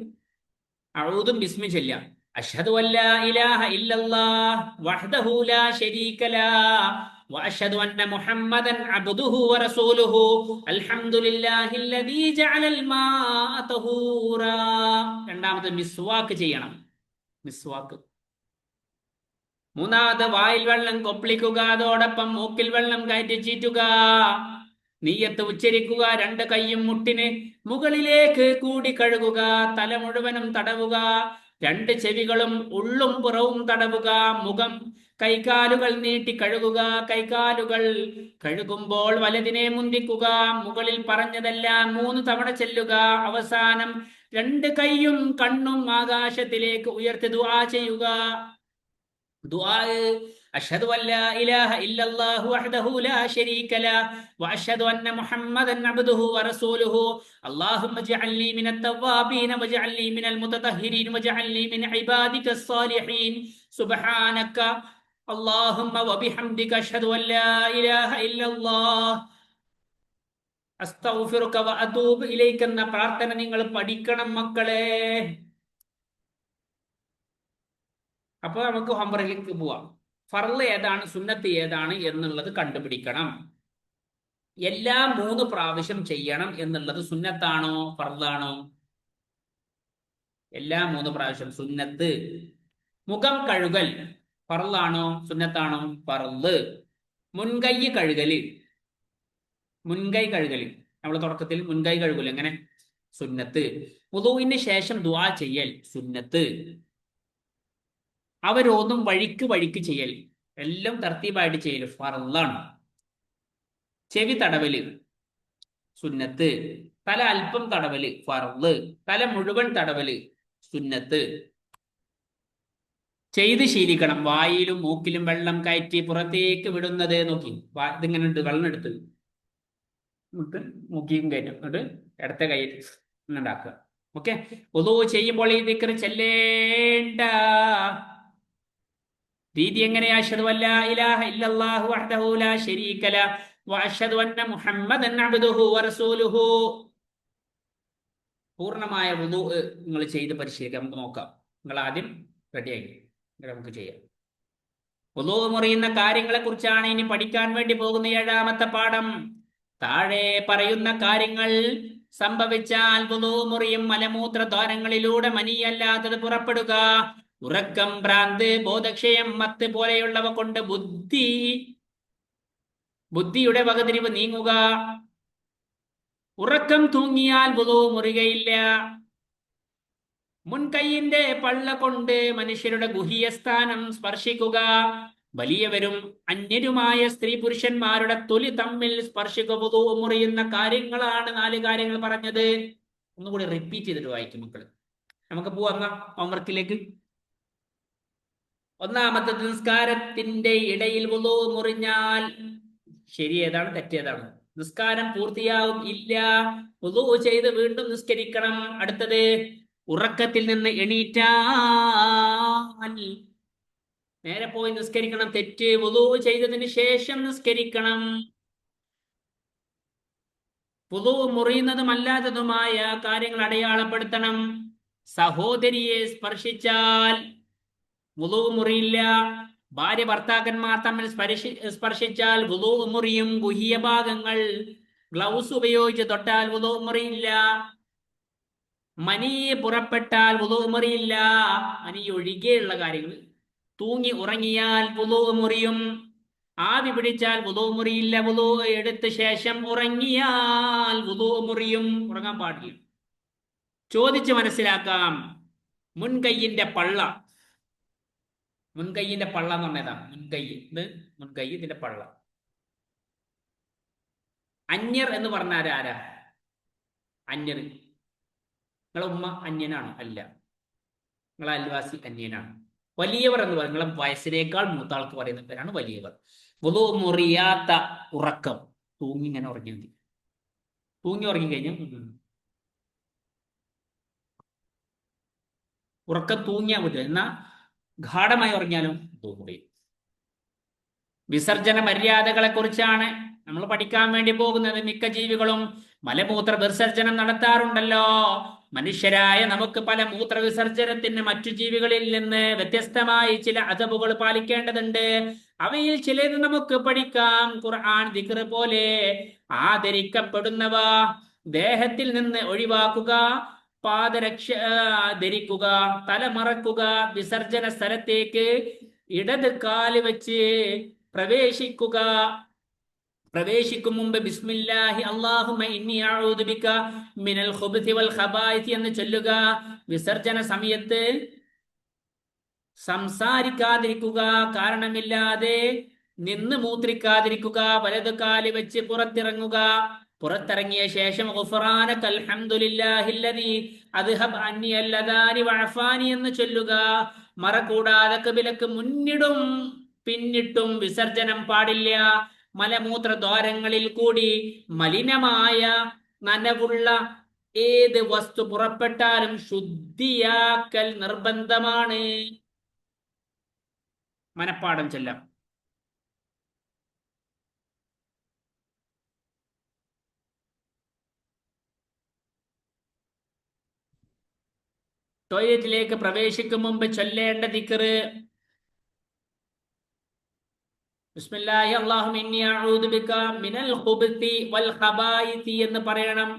അഊദും ബിസ്മി ചൊല്ലാം. അഷ്ഹദു അല്ലാ ഇലാഹ ഇല്ലല്ലാഹ് വഹ്ദഹു ലാ ശരീക ലഹു വഅഷ്ഹദു അന്ന മുഹമ്മദൻ അബ്ദുഹു വറസൂലുഹു അൽഹംദുലില്ലാഹില്ലദീ ജഅലൽ മാഅ തഹൂറാ. രണ്ടാമത്തെ മിസ്വാക്ക് ചെയ്യണം. മിസ്വാക്ക്. മൂന്നാമത്തെ വായിൽ വെള്ളം കൊപ്പിളിക്കുക, അതോടൊപ്പം മൂക്കിൽ വെള്ളം കയറ്റി ചീറ്റുക. നിയ്യത്ത് ഉച്ചരിക്കുക. രണ്ട് കൈയും മുട്ടിന് മുകളിലേക്ക് കൂടി കഴുകുക. തല മുഴുവനും തടവുക. രണ്ട് ചെവികളും ഉള്ളും പുറവും തടവുക. മുഖം കൈകാലുകൾ നീട്ടി കഴുകുക. കൈകാലുകൾ കഴുകുമ്പോൾ വലതിനെ മുന്തിക്കുക. മുകളിൽ പറഞ്ഞതെല്ലാം 3 തവണ ചെല്ലുക. അവസാനം രണ്ട് കൈയും കണ്ണും ആകാശത്തിലേക്ക് ഉയർത്തി ദുആ ചെയ്യുക. ദുആ അഷ്ഹദു അല്ലാ ഇലാഹ ഇല്ലല്ലാഹു വഹ്ദഹു ലാ ശരീക ലഹു വഅഷ്ഹദു അന്ന മുഹമ്മദൻ അബ്ദുഹു വറസൂലുഹു അല്ലാഹുമ്മ ജഅൽനി മിനത് തവ്വാബീന വജഅൽനി മിനൽ മുതതഹിരീൻ വജഅൽനി മിൻ ഇബാദികസ് സാലിഹീൻ സുബ്ഹാനക അല്ലാഹുമ്മ വബിഹംദിക അഷ്ഹദു അല്ലാ ഇലാഹ ഇല്ലല്ലാഹ് അസ്തഗ്ഫിറുക വഅതൂബു ഇലൈക എന്ന പ്രാർത്ഥന നിങ്ങൾ പഠിക്കണം മക്കളെ. അപ്പോൾ നമുക്ക് ഹംബറിലേക്ക് പോവാം. ഫർള് ഏതാണ്, സുന്നത്ത് ഏതാണ് എന്നുള്ളത് കണ്ടുപിടിക്കണം. എല്ലാ 3 പ്രാവശ്യം ചെയ്യണം എന്നുള്ളത് സുന്നത്താണോ ഫർളാണോ? എല്ലാ 3 പ്രാവശ്യം സുന്നത്ത്. മുഖം കഴുകൽ ഫർളാണോ സുന്നത്താണോ? ഫർള്. മുൻകൈ കഴുകല്, മുൻകൈ കഴുകല് നമ്മൾ തുടക്കത്തിൽ മുൻകൈ കഴുകൽ എങ്ങനെ? സുന്നത്ത്. വുളുഇന് ശേഷം ദുആ ചെയ്യൽ സുന്നത്ത്. അവരോന്നും വഴിക്ക് വഴിക്ക് ചെയ്യൽ, എല്ലാം തർത്തീബായിട്ട് ചെയ്യൽ ഫർളാണ്. ചെവി തടവല് സുന്നത്ത്. തല അല്പം തടവല് ഫർള്. തല മുഴുവൻ തടവല് സുന്നത്ത്. ചെയ്ത് ശീലിക്കണം. വായിലും മൂക്കിലും വെള്ളം കയറ്റി പുറത്തേക്ക് വിടുന്നത്. നോക്കി ഇതിങ്ങനെ ഉണ്ട്, വെള്ളം എടുത്ത് മൂക്കിയും കയറ്റും, എന്നിട്ട് ഇടത്ത കൈ ഉണ്ടാക്കുക. ഓക്കെ. വുളു ചെയ്യുമ്പോൾ ഈ ദിക്ർ ചെല്ലേണ്ട രീതി എങ്ങനെയാ? അഷ്ഹദു അല്ലാ ഇലാഹ ഇല്ലല്ലാഹു വഹ്ദഹു ലാ ശരീക ലഹു വഅഷ്ഹദു അന്ന മുഹമ്മദൻ അബ്ദുഹു വറസൂലുഹു. പൂർണ്ണമായ വുളു നിങ്ങൾ ചെയ്ത് പരിശീലിക്കാം. നമുക്ക് നോക്കാം. നിങ്ങൾ ആദ്യം റെഡിയായി നമുക്ക് ചെയ്യാം. വുളു മുറിയുന്ന കാര്യങ്ങളെ കുറിച്ചാണ് ഇനി പഠിക്കാൻ വേണ്ടി പോകുന്ന 7ാമത്തെ പാഠം. താഴെ പറയുന്ന കാര്യങ്ങൾ സംഭവിച്ചാൽ വുളു മുറിയും. മലമൂത്ര ദ്വാരങ്ങളിലൂടെ മനിയല്ലാത്തത് പുറപ്പെടുക, ഉറക്കം, ഭ്രാന്ത്, ബോധക്ഷയം, മത്ത് പോലെയുള്ളവ കൊണ്ട് ബുദ്ധിയുടെ വകതിരിവ് നീങ്ങുക. ഉറക്കം തൂങ്ങിയാൽ വുളു മുറികയില്ല. മുൻകൈയിന്റെ പള്ള കൊണ്ട് മനുഷ്യരുടെ ഗുഹ്യസ്ഥാനം സ്പർശിക്കുക. വലിയവരും അന്യരുമായ സ്ത്രീ പുരുഷന്മാരുടെ തൊലി തമ്മിൽ സ്പർശിക്കുക മുറിയുന്ന കാര്യങ്ങളാണ് 4 കാര്യങ്ങൾ പറഞ്ഞത്. ഒന്നുകൂടി റിപ്പീറ്റ് ചെയ്തിട്ട് വായിക്കും മക്കള്. നമുക്ക് പോവാം ഹോംവർക്കിലേക്ക്. ഒന്നാമത്തെ, നിസ്കാരത്തിന്റെ ഇടയിൽ വുളൂ മുറിഞ്ഞാൽ ശരി ഏതാണ് തെറ്റേതാണ്? നിസ്കാരം പൂർത്തിയാവും ഇല്ല, വുളൂ ചെയ്ത് വീണ്ടും നിസ്കരിക്കണം. അടുത്തത്, ഉറക്കത്തിൽ നിന്ന് എണീറ്റാൽ നേരെ പോയി നിസ്കരിക്കണം, തെറ്റ്. വുളൂ ചെയ്തതിന് ശേഷം നിസ്കരിക്കണം. വുളൂ മുറിയുന്നതും അല്ലാത്തതുമായ കാര്യങ്ങൾ അടയാളപ്പെടുത്തണം. സഹോദരിയെ സ്പർശിച്ചാൽ വുളൂ മുറിയില്ല. ഭാര്യ ഭർത്താക്കന്മാർ തമ്മിൽ സ്പർശിച്ചാൽ വുളൂ മുറിയും. ഗുഹ്യ ഭാഗങ്ങൾ ഗ്ലൗസ് ഉപയോഗിച്ച് തൊട്ടാൽ വുളൂ മുറിയില്ല. മനി പുറപ്പെട്ടാൽ വുളൂ മുറിയില്ല. മനി ഒഴികെയുള്ള കാര്യങ്ങൾ. തൂങ്ങി ഉറങ്ങിയാൽ വുളൂ മുറിയും. ആവി പിടിച്ചാൽ വുളൂ മുറിയില്ല. വുളൂ എടുത്ത ശേഷം ഉറങ്ങിയാൽ വുളൂ മുറിയും. ഉറങ്ങാൻ പാടില്ല. ചോദിച്ച് മനസ്സിലാക്കാം. മുൻകൈയിന്റെ പള്ള. മുൻകൈയിന്റെ പള്ള എന്ന് പറഞ്ഞതാ. മുൻകൈ ഇത് മുൻകൈ, ഇതിന്റെ പള്ള. അന്യർ എന്ന് പറഞ്ഞാൽ ആരാ? അന്യർ. നിങ്ങളെ ഉമ്മ അന്യനാണ്? അല്ല. നിങ്ങളെ അയൽവാസി അന്യനാണ്. വലിയവർ എന്ന് പറയുന്നത് നിങ്ങളെ വയസ്സിനേക്കാൾ മൂത്ത ആൾക്ക് പറയുന്ന പേരാണ് വലിയവർ. വുളൂ മുറിയാത്ത ഉറക്കം. തൂങ്ങി ഇങ്ങനെ ഉറങ്ങിയാൽ മതി. തൂങ്ങി ഉറങ്ങിക്കഴിഞ്ഞാൽ ഉറക്കം തൂങ്ങിയാൽ പറ്റില്ല. എന്നാ ഗാഠമായി ഉറങ്ങിയാലും തൂങ്ങുകയും. വിസർജന മര്യാദകളെ കുറിച്ചാണ് നമ്മൾ പഠിക്കാൻ വേണ്ടി പോകുന്നത്. മിക്ക ജീവികളും മലമൂത്ര വിസർജനം നടത്താറുണ്ടല്ലോ. മനുഷ്യരായ നമുക്ക് പല മൂത്ര വിസർജനത്തിന് മറ്റു ജീവികളിൽ നിന്ന് വ്യത്യസ്തമായി ചില അദബുകൾ പാലിക്കേണ്ടതുണ്ട്. അവയിൽ ചിലത് നമുക്ക് പഠിക്കാം. ഖുർആൻ ദിക്ർ പോലെ ആദരിക്കപ്പെടുന്നവ ദേഹത്തിൽ നിന്ന് ഒഴിവാക്കുക, പാദരക്ഷ ധരിക്കുക, തലമറക്കുക, വിസർജന സ്ഥലത്തേക്ക് ഇടത് കാല് വെച്ച് പ്രവേശിക്കും മുമ്പ് ബിസ്മില്ലാഹി അല്ലാഹുമ്മ ഇന്നി അഊദു ബിക മിനൽ ഖുബ്തി വൽ ഖബായിസ് എന്ന് ചൊല്ലുക. വിസർജന സമയത്ത് സംസാരിക്കാതിരിക്കുക, കാരണമില്ലാതെ നിന്ന് മൂത്രിക്കാതിരിക്കുക, വലത് കാല് വെച്ച് പുറത്തിറങ്ങുക. പുറത്തിറങ്ങിയ ശേഷം ഗുഫ്റാനക അൽഹംദുലില്ലാഹില്ലദീ അദ്ഹബ അന്നി അല്ലദാനി വഅഫാനി എന്ന് ചൊല്ലുക. മറ കൂടാതെ ഖിബലക്ക് മുന്നിടും പിന്നിട്ടും വിസർജനം പാടില്ല. മലമൂത്ര ദ്വാരങ്ങളിൽ കൂടി മലിനമായ നനവുള്ള ഏത് വസ്തു പുറപ്പെട്ടാലും ശുദ്ധിയാക്കൽ നിർബന്ധമാണ്. മനപ്പാഠം ചെല്ലാം. ടോയ്ലറ്റിലേക്ക് പ്രവേശിക്കും മുമ്പ് ചൊല്ലേണ്ട ദിക്ർ ബിസ്മില്ലാഹി അല്ലാഹുമ്മ ഇന്നി അഊദു ബിക മിനൽ ഖുബ്തി വൽ ഖബായിസി എന്ന് പറയണം.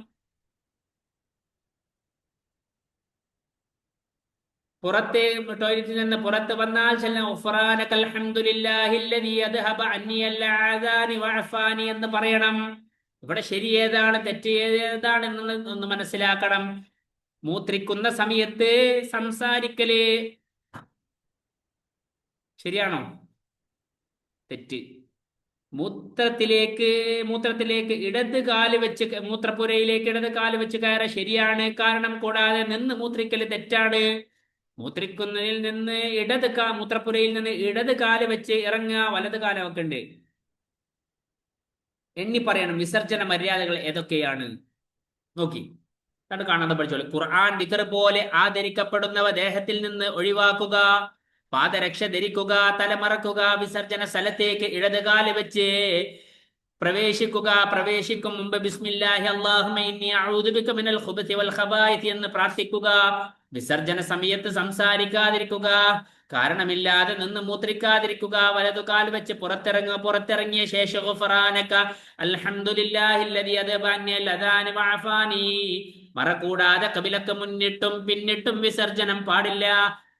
പുറത്തെ ടോയ്ലറ്റിൽ നിന്ന് പുറത്ത് വന്നാൽ ഗുഫ്റാനക അൽഹംദുലില്ലാഹില്ലദീ അദ്ഹബ അന്നി അൽഅദാനി വഅഫാനി എന്ന് പറയണം. ഇവിടെ ശരി ഏതാണ് തെറ്റ് ഏതാണെന്ന് ഒന്ന് മനസ്സിലാക്കണം. മൂത്രിക്കുന്ന സമയത്ത് സംസാരിക്കല് ശരിയാണോ? തെറ്റ്. മൂത്രത്തിലേക്ക് ഇടത് കാല് വെച്ച് മൂത്രപ്പുരയിലേക്ക് ഇടത് കാല് വെച്ച് കയറ ശരിയാണ്. കാരണം കൂടാതെ നിന്ന് മൂത്രിക്കല് തെറ്റാണ്. മൂത്രിക്കുന്നതിൽ നിന്ന് മൂത്രപ്പുരയിൽ നിന്ന് ഇടത് കാല് വെച്ച് ഇറങ്ങുക. വലത് കാലമൊക്കെ ഉണ്ട്. എണ്ണി പറയണം വിസർജന മര്യാദകൾ ഏതൊക്കെയാണ്. നോക്കി കണ്ട് കാണാതെ പഠിച്ചോളൂ. ഖുർആൻ ദിക്ർ പോലെ ആദരിക്കപ്പെടുന്നവ ദേഹത്തിൽ നിന്ന് ഒഴിവാക്കുക, പാദരക്ഷ ധരിക്കുക, തലമറക്കുക, വിസർജന സ്ഥലത്തേക്ക് ഇടതുകാല് വെച്ച് പ്രവേശിക്കും മുമ്പ് ബിസ്മില്ലാഹി അല്ലാഹുമ്മ ഇന്നി അഊദു ബിക മിനൽ ഖുബ്തി വൽ ഖബായിസ് എന്ന് പ്രാർത്ഥിക്കുക. വിസർജന സമയത്ത് സംസാരിക്കാതിരിക്കുക, കാരണമില്ലാതെ നിന്ന് മൂത്രിക്കാതിരിക്കുക, വലതുകാൽ വെച്ച് പുറത്തിറങ്ങിയ ശേഷം ഗുഫ്റാനക അൽഹംദുലില്ലാഹില്ലദീ അദ്ഹബ അന്നി അൽഅദാനി വഅഫാനി. മറ കൂടാതെ ഖിബലക്ക് മുന്നിട്ടും പിന്നിട്ടും വിസർജനം പാടില്ല.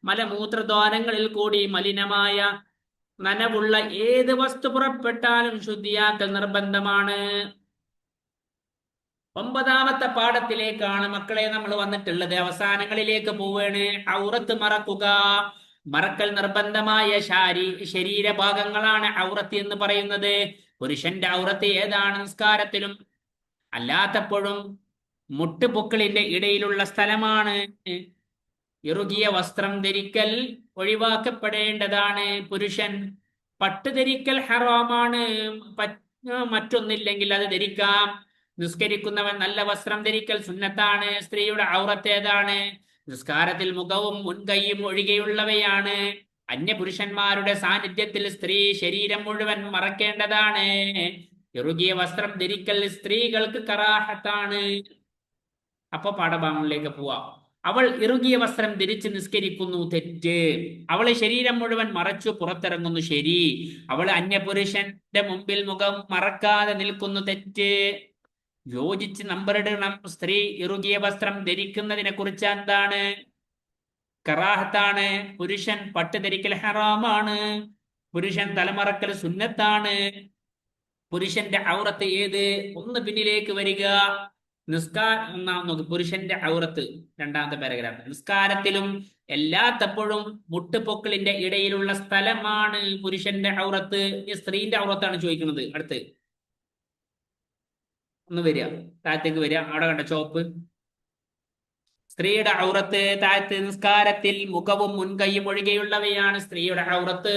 മലമൂത്രദ്വാരങ്ങളിൽ കൂടി മലിനമായ നനവുള്ള ഏത് വസ്തു പുറപ്പെട്ടാലും ശുദ്ധിയാക്കൽ നിർബന്ധമാണ്. 9ാമത്തെ പാഠത്തിലേക്കാണ് മക്കളെ നമ്മൾ വന്നിട്ടുള്ളത്. അവസാനങ്ങളിലേക്ക് പോവുകയാണ്. ഔറത്ത് മറക്കുക. മറക്കൽ നിർബന്ധമായ ശരീരഭാഗങ്ങളാണ് ഔറത്ത് എന്ന് പറയുന്നത്. പുരുഷന്റെ ഔറത്ത് ഏതാണ്? നിസ്കാരത്തിലും അല്ലാത്തപ്പോഴും മുട്ടുപൊക്കിളിന്റെ ഇടയിലുള്ള സ്ഥലമാണ്. ഇറുകിയ വസ്ത്രം ധരിക്കൽ ഒഴിവാക്കപ്പെടേണ്ടതാണ്. പുരുഷൻ പട്ട് ധരിക്കൽ ഹറാമാണ്. മറ്റൊന്നില്ലെങ്കിൽ അത് ധരിക്കാം. നിസ്കരിക്കുന്നവൻ നല്ല വസ്ത്രം ധരിക്കൽ സുന്നത്താണ്. സ്ത്രീയുടെ ഔറത്ത് ഏതാണ്? നിസ്കാരത്തിൽ മുഖവും മുൻകൈയും ഒഴികെയുള്ളവയാണ്. അന്യപുരുഷന്മാരുടെ സാന്നിധ്യത്തിൽ സ്ത്രീ ശരീരം മുഴുവൻ മറക്കേണ്ടതാണ്. ഇറുകിയ വസ്ത്രം ധരിക്കൽ സ്ത്രീകൾക്ക് കറാഹത്താണ്. അപ്പൊ പാഠഭാഗങ്ങളിലേക്ക് പോവാം. അവൾ ഇറുകിയ വസ്ത്രം ധരിച്ച് നിസ്കരിക്കുന്നു, തെറ്റ്. അവള് ശരീരം മുഴുവൻ മറച്ചു പുറത്തിറങ്ങുന്നു, ശരി. അവൾ അന്യപുരുഷന്റെ മുമ്പിൽ മുഖം മറക്കാതെ നിൽക്കുന്നു, തെറ്റ്. യോജിച്ച് നമ്പറിടണം. സ്ത്രീ ഇറുകിയ വസ്ത്രം ധരിക്കുന്നതിനെ കുറിച്ച് എന്താണ്? കറാഹത്താണ്. പുരുഷൻ പട്ട് ധരിക്കൽ ഹറാമാണ്. പുരുഷൻ തലമറക്കൽ സുന്നത്താണ്. പുരുഷന്റെ ഔറത്ത് ഏത്? ഒന്ന് പിന്നിലേക്ക് വരിക. നോക്ക്, പുരുഷന്റെ ഔറത്ത് രണ്ടാമത്തെ പാരഗ്രാഫ്. നിസ്കാരത്തിലും എല്ലാത്തപ്പോഴും മുട്ടുപൊക്കിളിന്റെ ഇടയിലുള്ള സ്ഥലമാണ് പുരുഷന്റെ ഔറത്ത്. സ്ത്രീന്റെ ഔറത്താണ് ചോദിക്കുന്നത്. അടുത്ത് ഒന്ന് വരിക, താഴത്തേക്ക് വരിക. അവിടെ കണ്ട ചോപ്പ്. സ്ത്രീയുടെ ഔറത്ത് താഴത്ത്. നിസ്കാരത്തിൽ മുഖവും മുൻകൈയും ഒഴികെയുള്ളവയാണ് സ്ത്രീയുടെ ഔറത്ത്.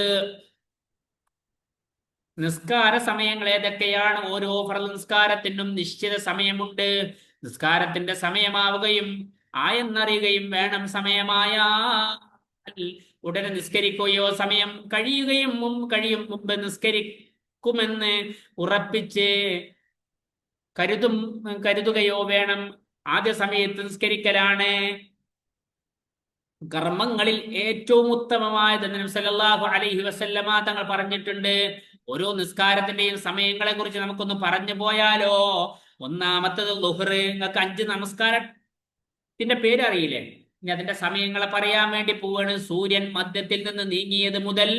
നിസ്കാര സമയങ്ങൾ ഏതൊക്കെയാണ്? ഓരോ ഫർള് നിസ്കാരത്തിനും നിശ്ചിത സമയമുണ്ട്. നിസ്കാരത്തിന്റെ സമയമാവുകയും ആയെന്നറിയുകയും വേണം. സമയമായാൽ ഉടനെ നിസ്കരിക്കുകയോ സമയം കഴിയും മുമ്പ് നിസ്കരിക്കുമെന്ന് ഉറപ്പിച്ച് കരുതുകയോ വേണം. ആദ്യ സമയത്ത് നിസ്കരിക്കലാണ് കർമ്മങ്ങളിൽ ഏറ്റവും ഉത്തമമായത്. നബി സല്ലല്ലാഹു അലൈഹി വസല്ലമ തങ്ങൾ പറഞ്ഞിട്ടുണ്ട്. ഓരോ നിസ്കാരത്തിന്റെയും സമയങ്ങളെ കുറിച്ച് നമുക്കൊന്ന് പറഞ്ഞു പോയാലോ? ഒന്നാമത്തത് ളുഹ്ർ. നിങ്ങൾക്ക് 5 നമസ്കാരത്തിന്റെ പേര് അറിയില്ലേ? ഇനി അതിന്റെ സമയങ്ങളെ പറയാൻ വേണ്ടി പോവാണ്. സൂര്യൻ മധ്യത്തിൽ നിന്ന് നീങ്ങിയത് മുതൽ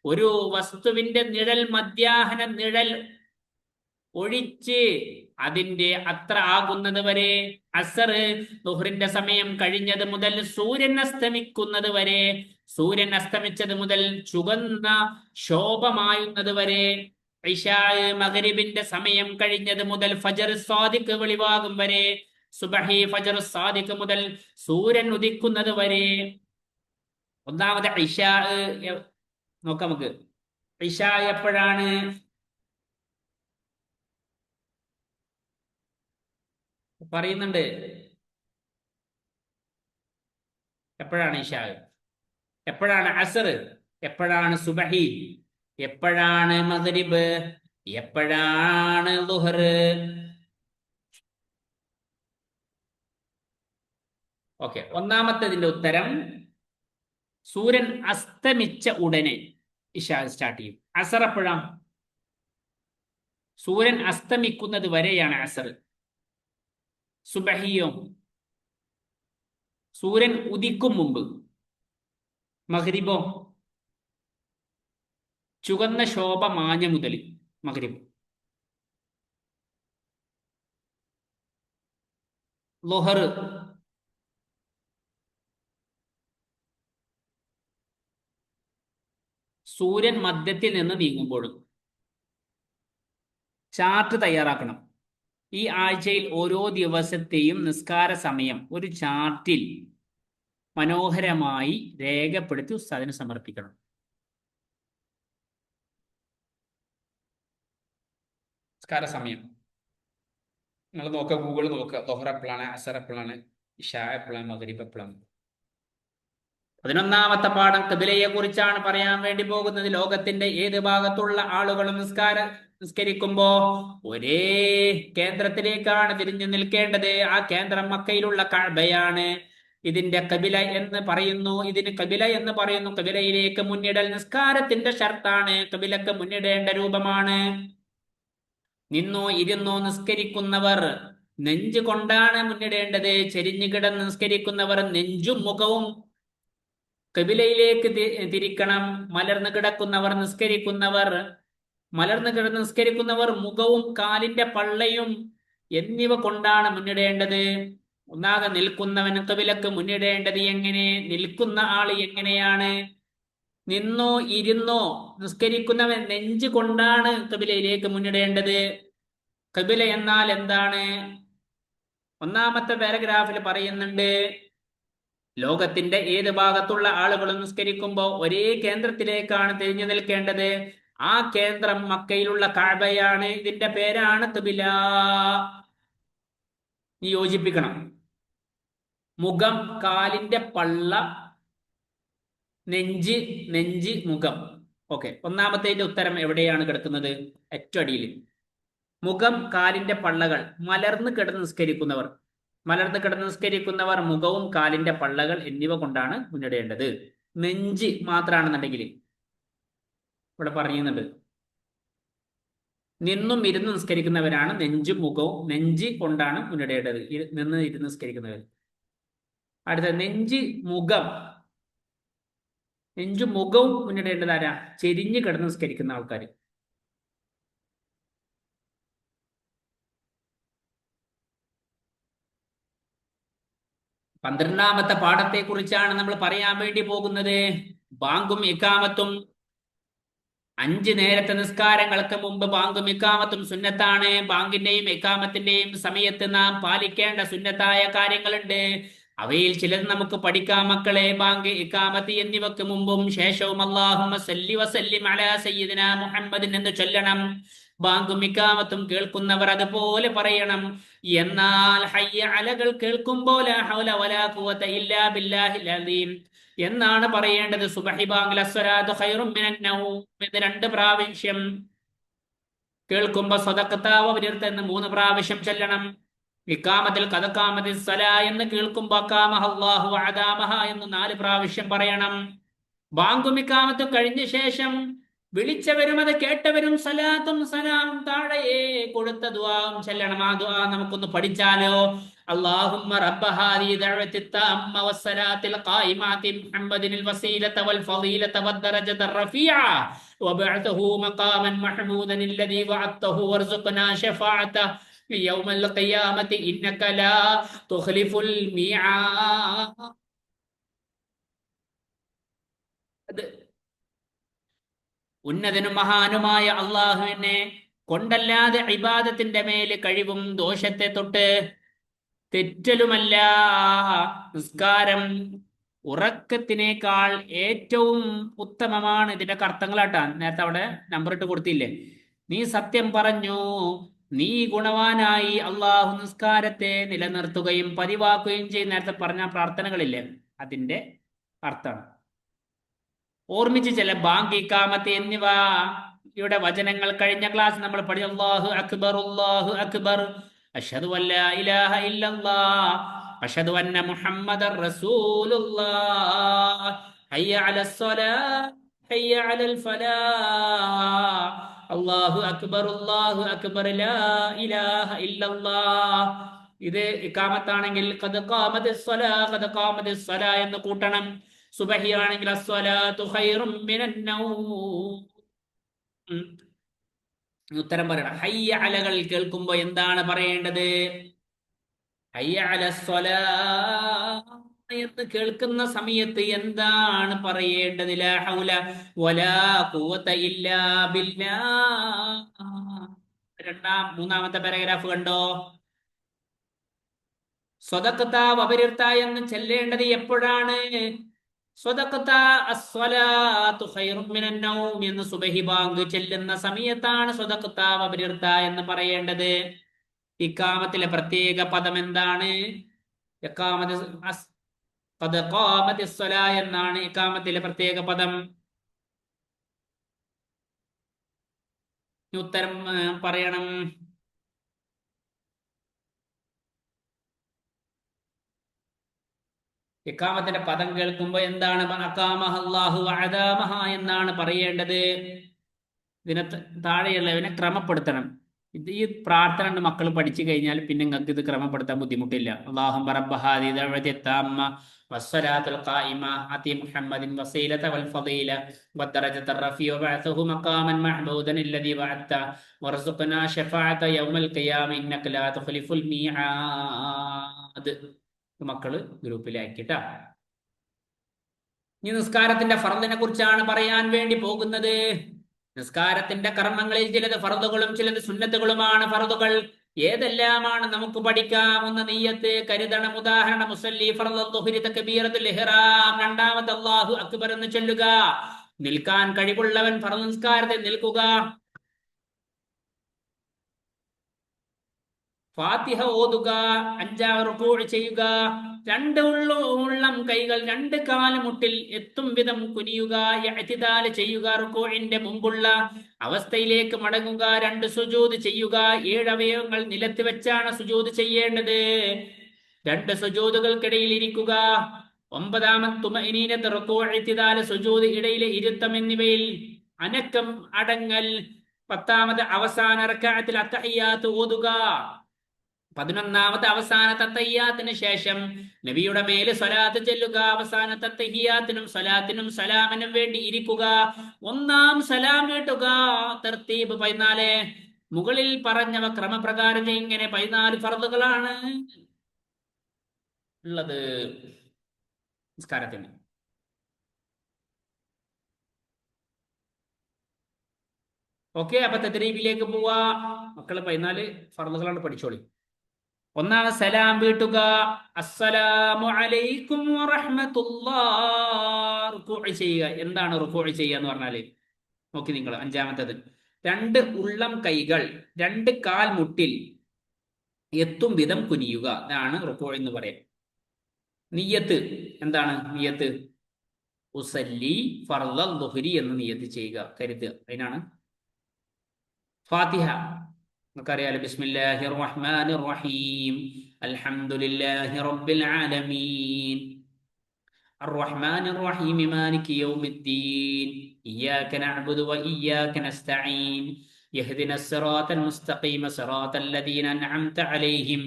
ഒരു വസ്തുവിന്റെ നിഴൽ, മധ്യാഹ്ന നിഴൽ ഒഴിച്ച് അതിന്റെ അത്ര ആകുന്നത് വരെ. അസർ, ളുഹ്റിന്റെ സമയം കഴിഞ്ഞത് മുതൽ സൂര്യൻ അസ്തമിക്കുന്നത് വരെ. സൂര്യൻ അസ്തമിച്ചത് മുതൽ ചുവന്ന ശോഭമായുന്നത് വരെ. ഇശാ, മഗ്രിബിന്റെ സമയം കഴിഞ്ഞത് മുതൽ ഫജർ സാദിഖ് വെളിവാകും വരെ. സുബഹി, ഫജർ സാദിഖ് മുതൽ സൂര്യൻ ഉദിക്കുന്നത് വരെ. ഒന്നാമത് ഇശാ. നോക്കാം നമുക്ക്. ഇശാ എപ്പോഴാണ്? പറയുന്നുണ്ട്. എപ്പോഴാണ് ഇശാ? എപ്പോഴാണ് അസർ? എപ്പോഴാണ് സുബഹി? എപ്പോഴാണ് മഗ്രിബ്? എപ്പോഴാണ് ളുഹർ? ഓക്കെ. ഒന്നാമത്തതിന്റെ ഉത്തരം സൂര്യൻ അസ്തമിച്ച ഉടനെ ഇശാ സ്റ്റാർട്ട് ചെയ്യും. അസർ എപ്പോഴാ? സൂര്യൻ അസ്തമിക്കുന്നത് വരെയാണ് അസർ. സുബഹിയോ? സൂര്യൻ ഉദിക്കും മുമ്പ്. മഗ്രിബോ? ചുവന്ന ശോഭ മാഞ്ഞ മുതൽ മഗ്രിബ്. ളുഹർ സൂര്യൻ മധ്യത്തിൽ നിന്ന് നീങ്ങുമ്പോഴും. ചാർട്ട് തയ്യാറാക്കണം. ഈ ആഴ്ചയിൽ ഓരോ ദിവസത്തെയും നിസ്കാര സമയം ഒരു ചാർട്ടിൽ മനോഹരമായി രേഖപ്പെടുത്തി ഉസ്താദിന് സമർപ്പിക്കണം. നിസ്കാര സമയം നിങ്ങൾ നോക്കുക, ഗൂഗിൾ നോക്കുക. ളുഹർ എപ്പോഴാണ്, അസർ എപ്പോഴാണ്, ഇശാ എപ്പോഴാണ്, മഗ്രിബ് എപ്പോഴാണ്. 11ാമത്തെ പാഠം ഖിബ്ലയെ കുറിച്ചാണ് പറയാൻ വേണ്ടി പോകുന്നത്. ലോകത്തിന്റെ ഏത് ഭാഗത്തുള്ള ആളുകളും നിസ്കരിക്കുമ്പോ ഒരേ കേന്ദ്രത്തിലേക്കാണ് തിരിഞ്ഞു നിൽക്കേണ്ടത്. ആ കേന്ദ്രം മക്കയിലുള്ള കഅബയാണ്. ഇതിന്റെ ഖിബ്ല എന്ന് പറയുന്നു. ഇതിന് ഖിബ്ല എന്ന് പറയുന്നു. ഖിബ്ലയിലേക്ക് മുന്നിടൽ നിസ്കാരത്തിന്റെ ഷർത്താണ്. ഖിബ്ലക്ക് മുന്നിടേണ്ട രൂപമാണ്. നിന്നോ ഇരുന്നോ നിസ്കരിക്കുന്നവർ നെഞ്ച് കൊണ്ടാണ് മുന്നിടേണ്ടത്. ചെരിഞ്ഞു കിടന്ന് നിസ്കരിക്കുന്നവർ നെഞ്ചും മുഖവും ഖിബ്ലയിലേക്ക് തിരിക്കണം. മലർന്നു കിടന്ന് നിസ്കരിക്കുന്നവർ മുഖവും കാലിന്റെ പള്ളയും എന്നിവ കൊണ്ടാണ് മുന്നിടേണ്ടത്. ഒന്നാകെ നിൽക്കുന്നവൻ ഖിബ്ലക്ക് മുന്നിടേണ്ടത് എങ്ങനെ? നിൽക്കുന്ന ആള് എങ്ങനെയാണ്? നിന്നോ ഇരുന്നോ നിസ്കരിക്കുന്നവൻ നെഞ്ച് കൊണ്ടാണ് ഖിബിലയിലേക്ക് മുന്നിടേണ്ടത്. ഖിബില എന്നാൽ എന്താണ്? ഒന്നാമത്തെ പാരഗ്രാഫിൽ പറയുന്നുണ്ട്, ലോകത്തിന്റെ ഏത് ഭാഗത്തുള്ള ആളുകളും നിസ്കരിക്കുമ്പോൾ ഒരേ കേന്ദ്രത്തിലേക്കാണ് തിരിഞ്ഞു നിൽക്കേണ്ടത്. ആ കേന്ദ്രം മക്കയിലുള്ള കഅബയാണ്. ഇതിന്റെ പേരാണ് ഖിബില. നീ യോജിപ്പിക്കണം. മുഖം, കാലിന്റെ പള്ള, നെഞ്ച്, നെഞ്ച്, മുഖം. ഓക്കെ, ഒന്നാമത്തേന്റെ ഉത്തരം എവിടെയാണ് കിടക്കുന്നത്? ഏറ്റവും അടിയിൽ. മുഖം, കാലിന്റെ പള്ളകൾ. മലർന്ന് കിടന്ന് നിസ്കരിക്കുന്നവർ, മലർന്ന് കിടന്ന് നിസ്കരിക്കുന്നവർ മുഖവും കാലിന്റെ പള്ളകൾ എന്നിവ കൊണ്ടാണ് മുന്നിടേണ്ടത്. നെഞ്ച് മാത്രമാണെന്നുണ്ടെങ്കിൽ ഇവിടെ പറയുന്നുണ്ട്, നിന്നും ഇരുന്ന് നിസ്കരിക്കുന്നവരാണ് നെഞ്ചും മുഖവും, നെഞ്ച് കൊണ്ടാണ് മുന്നിടേണ്ടത്. നിന്ന് ഇരുന്ന് നിസ്കരിക്കുന്നവർ. അടുത്ത നെഞ്ച്, മുഖം. നെഞ്ചും മുഖവും മുന്നിടേണ്ടത് ആരാ? ചെരിഞ്ഞ് കിടന്ന് നിസ്കരിക്കുന്ന ആൾക്കാർ. പന്ത്രണ്ടാമത്തെ പാഠത്തെ കുറിച്ചാണ് നമ്മൾ പറയാൻ വേണ്ടി പോകുന്നത്. ബാങ്കും ഇഖാമത്തും. 5 നേരത്തെ നിസ്കാരങ്ങൾക്ക് മുമ്പ് ബാങ്കും ഇഖാമത്തും സുന്നത്താണ്. ബാങ്കിന്റെയും ഇഖാമത്തിന്റെയും സമയത്ത് നാം പാലിക്കേണ്ട സുന്നത്തായ കാര്യങ്ങളുണ്ട്. അവയിൽ ചിലത് നമുക്ക് പഠിക്കാം മക്കളെ. ബാങ്ക്, ഇഖാമത്ത് എന്നിവക്ക് മുമ്പും ശേഷവും അല്ലാഹുമ്മ സല്ലി വസല്ലിം അലാ സയ്യിദിനാ മുഹമ്മദിൻ എന്ന് ചൊല്ലണം. ബാങ്കും ഇഖാമത്തും കേൾക്കുന്നവർ അതുപോലെ പറയണം. എന്നാൽ ഹയ്യ അലകൾ കേൾക്കുമ്പോൾ ലാ ഹൗല വലാ ഖുവത ഇല്ലാ ബില്ലാഹിൽ അസീം എന്നാണ് പറയേണ്ടത്. സുബ്ഹി ബാങ്കിൽ അസ്സലാത്തു ഖൈറും മിനൻ നൗം എന്ന് 2 പ്രാവശ്യം കേൾക്കുമ്പോൾ സദഖത വബിർത എന്ന് 3 പ്രാവശ്യം ചൊല്ലണം. ഇഖാമത്തിൽ ഖദ ഖാമത്തിസ് സലാ എന്ന് കേൾക്കുമ്പോൾ ഖാമഹ അല്ലാഹു വഅദാമഹ എന്ന് 4 പ്രാവശ്യം പറയണം. ബാങ്കും ഇഖാമത്തും കഴിഞ്ഞ ശേഷം വിളിച്ചവരും അത് കേട്ടവരും സലാത്തും സലാം താഴെ കൊടുത്ത ദുആവും ചൊല്ലണം. ആ ദുആ നമുക്കൊന്ന് പഠിച്ചാലോ? اللهم رب هذه دعوة التامة والصلاة القائمة محمد الوسيلة والفضيلة والدرجة الرفيعة وبعثه مقاما محمودا الذي وعدته وارزقنا شفاعته يوم القيامة إنك لا تخلف الميعاد. ഉന്നതനും മഹാനുമായ അള്ളാഹുവിനെ കൊണ്ടല്ലാതെ ഇബാദത്തിന്റെ മേല് കഴിവും ദോഷത്തെ തൊട്ട് തെറ്റലുമല്ല. നിസ്കാരം ഉറക്കത്തിനേക്കാൾ ഏറ്റവും ഉത്തമമാണ്. ഇതിന്റെ അർത്ഥങ്ങളാട്ടാ നേരത്തെ അവിടെ നമ്പർ ഇട്ട് കൊടുത്തില്ലേ? നീ സത്യം പറഞ്ഞു, നീ ഗുണവാനായി അള്ളാഹു നിസ്കാരത്തെ നിലനിർത്തുകയും പതിവാക്കുകയും ചെയ്യും. നേരത്തെ പറഞ്ഞ പ്രാർത്ഥനകളില്ലേ, അതിന്റെ അർത്ഥമാണ്. ഓർമ്മിച്ച് ചില ബാങ്ക്, ഇഖാമത്ത് എന്നിവ യുടെ വചനങ്ങൾ കഴിഞ്ഞ ക്ലാസ് നമ്മൾ പഠിച്ചു. അല്ലാഹു അക്ബർ, അല്ലാഹു അക്ബർ, അഷ്ഹദു അല്ലാ ഇലാഹ ഇല്ലല്ലാഹ്, അഷ്ഹദു അന്ന മുഹമ്മദർ റസൂലുള്ളാഹ്, ഹയ്യ അലസ് സ്വലാഹ്, ഹയ്യ അലൽ ഫലാഹ്, അല്ലാഹു അക്ബർ, ലാ ഇലാഹ ഇല്ലല്ലാഹ്. ഇത് ഇഖാമത്താണെങ്കിൽ ഖദ് ഖാമത്തിസ് സ്വലാഹ്, ഖദ് ഖാമത്തിസ് സ്വലാഹ് എന്ന് കൂട്ടണം. സുബഹിയാണെങ്കിൽ അസ്സലാത്തു ഖൈറും മിനൻ നൗം. ഉത്തരം പറയണം. ഹയ്യ അലകൾ കേൾക്കുമ്പോ എന്താണ് പറയേണ്ടത്? ഹയ്യ അലസ്സലാ എന്ന് കേൾക്കുന്ന സമയത്ത് എന്താണ് പറയേണ്ടത്? ലാ ഹൗല വലാ ഖുവത ഇല്ലാ ബില്ലാഹ്. മൂന്നാമത്തെ പാരഗ്രാഫ് കണ്ടോ? സ്വതക്കത്ത വബരിർത്ത എന്ന് ചെല്ലേണ്ടത് എപ്പോഴാണ്? സ്വതക്കത്ത അസ്സലാത്തു ഖൈറും മിനൻ നൗം എന്ന് സുബഹി ബാങ്ക് ചെല്ലുന്ന സമയത്താണ് സ്വതക്കത്ത വബരിർത്ത എന്ന് പറയേണ്ടത്. ഇഖാമത്തിലെ പ്രത്യേക പദം എന്താണ്? ഖദ് ഖാമത്തിസ് സ്വലാ എന്നാണ് ഇഖാമത്തിലെ പ്രത്യേക പദം. ഉത്തരം പറയണം. ഇഖാമത്തിന്റെ പദം കേൾക്കുമ്പോൾ എന്താണ്? അല്ലാഹു വഅദാമഹ എന്നാണ് പറയേണ്ടത്. ഇതിനെ താഴെയുള്ളവനെ ക്രമപ്പെടുത്തണം. ഈ പ്രാർത്ഥന മക്കൾ പഠിച്ചു കഴിഞ്ഞാൽ പിന്നെ നിങ്ങൾക്ക് ഇത് ക്രമപ്പെടുത്താൻ ബുദ്ധിമുട്ടില്ല. അല്ലാഹുമ്മ റബ്ബ ഹാദിഹി ദഅവതി തമ്മ വസ്സലാത്തുൽ ഖായിമ അതി മുഹമ്മദിൻ വസീലത വൽ ഫളീല വദ്ദറജത റഫീഅ വബഅതഹു മഖാമൻ മഹ്മൂദൻ അല്ലദി വഅദ്ത വർസുഖ്നാ ശഫാഅത യൗമൽ ഖിയാമ ഇന്നക ലാ തുഖ്ലിഫുൽ മീആദ്. മക്കള് ഗ്രൂപ്പിൽ അയക്കിട്ടാ. ഈ നിസ്കാരത്തിന്റെ ഫർദിനെ കുറിച്ചാണ് പറയാൻ വേണ്ടി പോകുന്നത്. നിസ്കാരത്തിന്റെ കർമ്മങ്ങളിൽ ചിലത് ഫർദുകളും ചിലത് സുന്നത്തുകളുമാണ്. ഫർദുകൾ ഏതെല്ലാമാണ് നമുക്ക് പഠിക്കാവുന്ന നിയ്യത്ത് കരുതണം. ഉദാഹരണം, മുസല്ലി ഫർദുൽ തക്ബീറത്തുൽ ഇഹ്റാം, രണ്ടാമത് അല്ലാഹു അക്ബർ എന്ന് ചൊല്ലുക. നിൽക്കാൻ കഴിവുള്ളവൻ ഫർദ് നിസ്കാരത്തിൽ നിൽക്കുക. ഫാത്തിഹ ഓതുക. അഞ്ചാമത് റുകൂഅ് ചെയ്യുക. രണ്ട് ഉള്ളം കൈകൾ രണ്ട് കാലുമുട്ടിൽ എത്തും വിധം കുനിയുക. ഇഅ്തിദാൽ ചെയ്യുക. റുകൂഇന്റെ മുമ്പുള്ള അവസ്ഥയിലേക്ക് മടങ്ങുക. രണ്ട് സുജൂദ് ചെയ്യുക. 7 അവയവങ്ങൾ നിലത്ത് വെച്ചാണ് സുജൂദ് ചെയ്യേണ്ടത്. രണ്ട് സുജൂദുകൾക്കിടയിൽ ഇരിക്കുക. 9 തുമഇനീനത്ത്, റുകൂഅ്, ഇഅ്തിദാൽ, സുജൂദ്, ഇടയിലെ ഇരുത്തം എന്നിവയിൽ അനക്കം അടങ്ങൽ. 10 അവസാന റക്അത്തിൽ അത്തഹിയ്യാത്ത് ഓതുക. 11 അവസാനത്തെ തയ്യാത്തിന് ശേഷം നബിയുടെ മേല് സ്വലാത്ത് ചെല്ലുക. അവസാനത്തെ തഹിയ്യാത്തിനും സ്വലാത്തിനും സലാമിനും വേണ്ടി ഇരിക്കുക. 1 സലാം കേട്ടുക. തർത്തീബ് 14. മുകളിൽ പറഞ്ഞവ ക്രമപ്രകാരം ഇങ്ങനെ 14 ഫർദുകളാണ് ഉള്ളത് നിസ്കാരത്തിന്. ഓക്കെ, അപ്പൊ തദ്രീബിലേക്ക് പോവാ. മക്കള് 14 ഫർദുകളാണ്, പഠിച്ചോളി. 1 സലാം വീട്ടുക. അസ്സലാമു അലൈക്കും വറഹ്മത്തുള്ളാഹ്. റുകൂഅ് ചെയ്യുക. എന്താണ് റുകൂഅ് ചെയ്യുക എന്ന് പറഞ്ഞാല്? നോക്കി നിങ്ങൾ. 5 രണ്ട് ഉള്ളം കൈകൾ രണ്ട് കാൽ മുട്ടിൽ എത്തും വിധം കുനിയുക. ഇതാണ് റുകൂഅ് എന്ന് പറയാം. നിയ്യത്ത് എന്താണ്? നിയ്യത്ത് ഉസല്ലി ഫർളൽ ദുഹ്രി എന്ന് നിയ്യത്ത് ചെയ്യുക, കരുതുക. അതിനാണ് ഫാത്തിഹ. നമുക്കറിയാലോ, ബിസ്മില്ലാഹിർ റഹ്മാനിർ റഹീം, അൽഹംദുലില്ലാഹി റബ്ബിൽ ആലമീൻ, അർറഹ്മാനിർ റഹീം, മാലികി യൗമിദ്ദീൻ, ഇയ്യാക നഅ്ബുദു വ ഇയ്യാക നസ്തഈൻ, യഹ്ദിനസ് സിറാത്തൽ മുസ്തഖീം, സിറാത്തൽ ലദീന അൻഅംത അലൈഹിം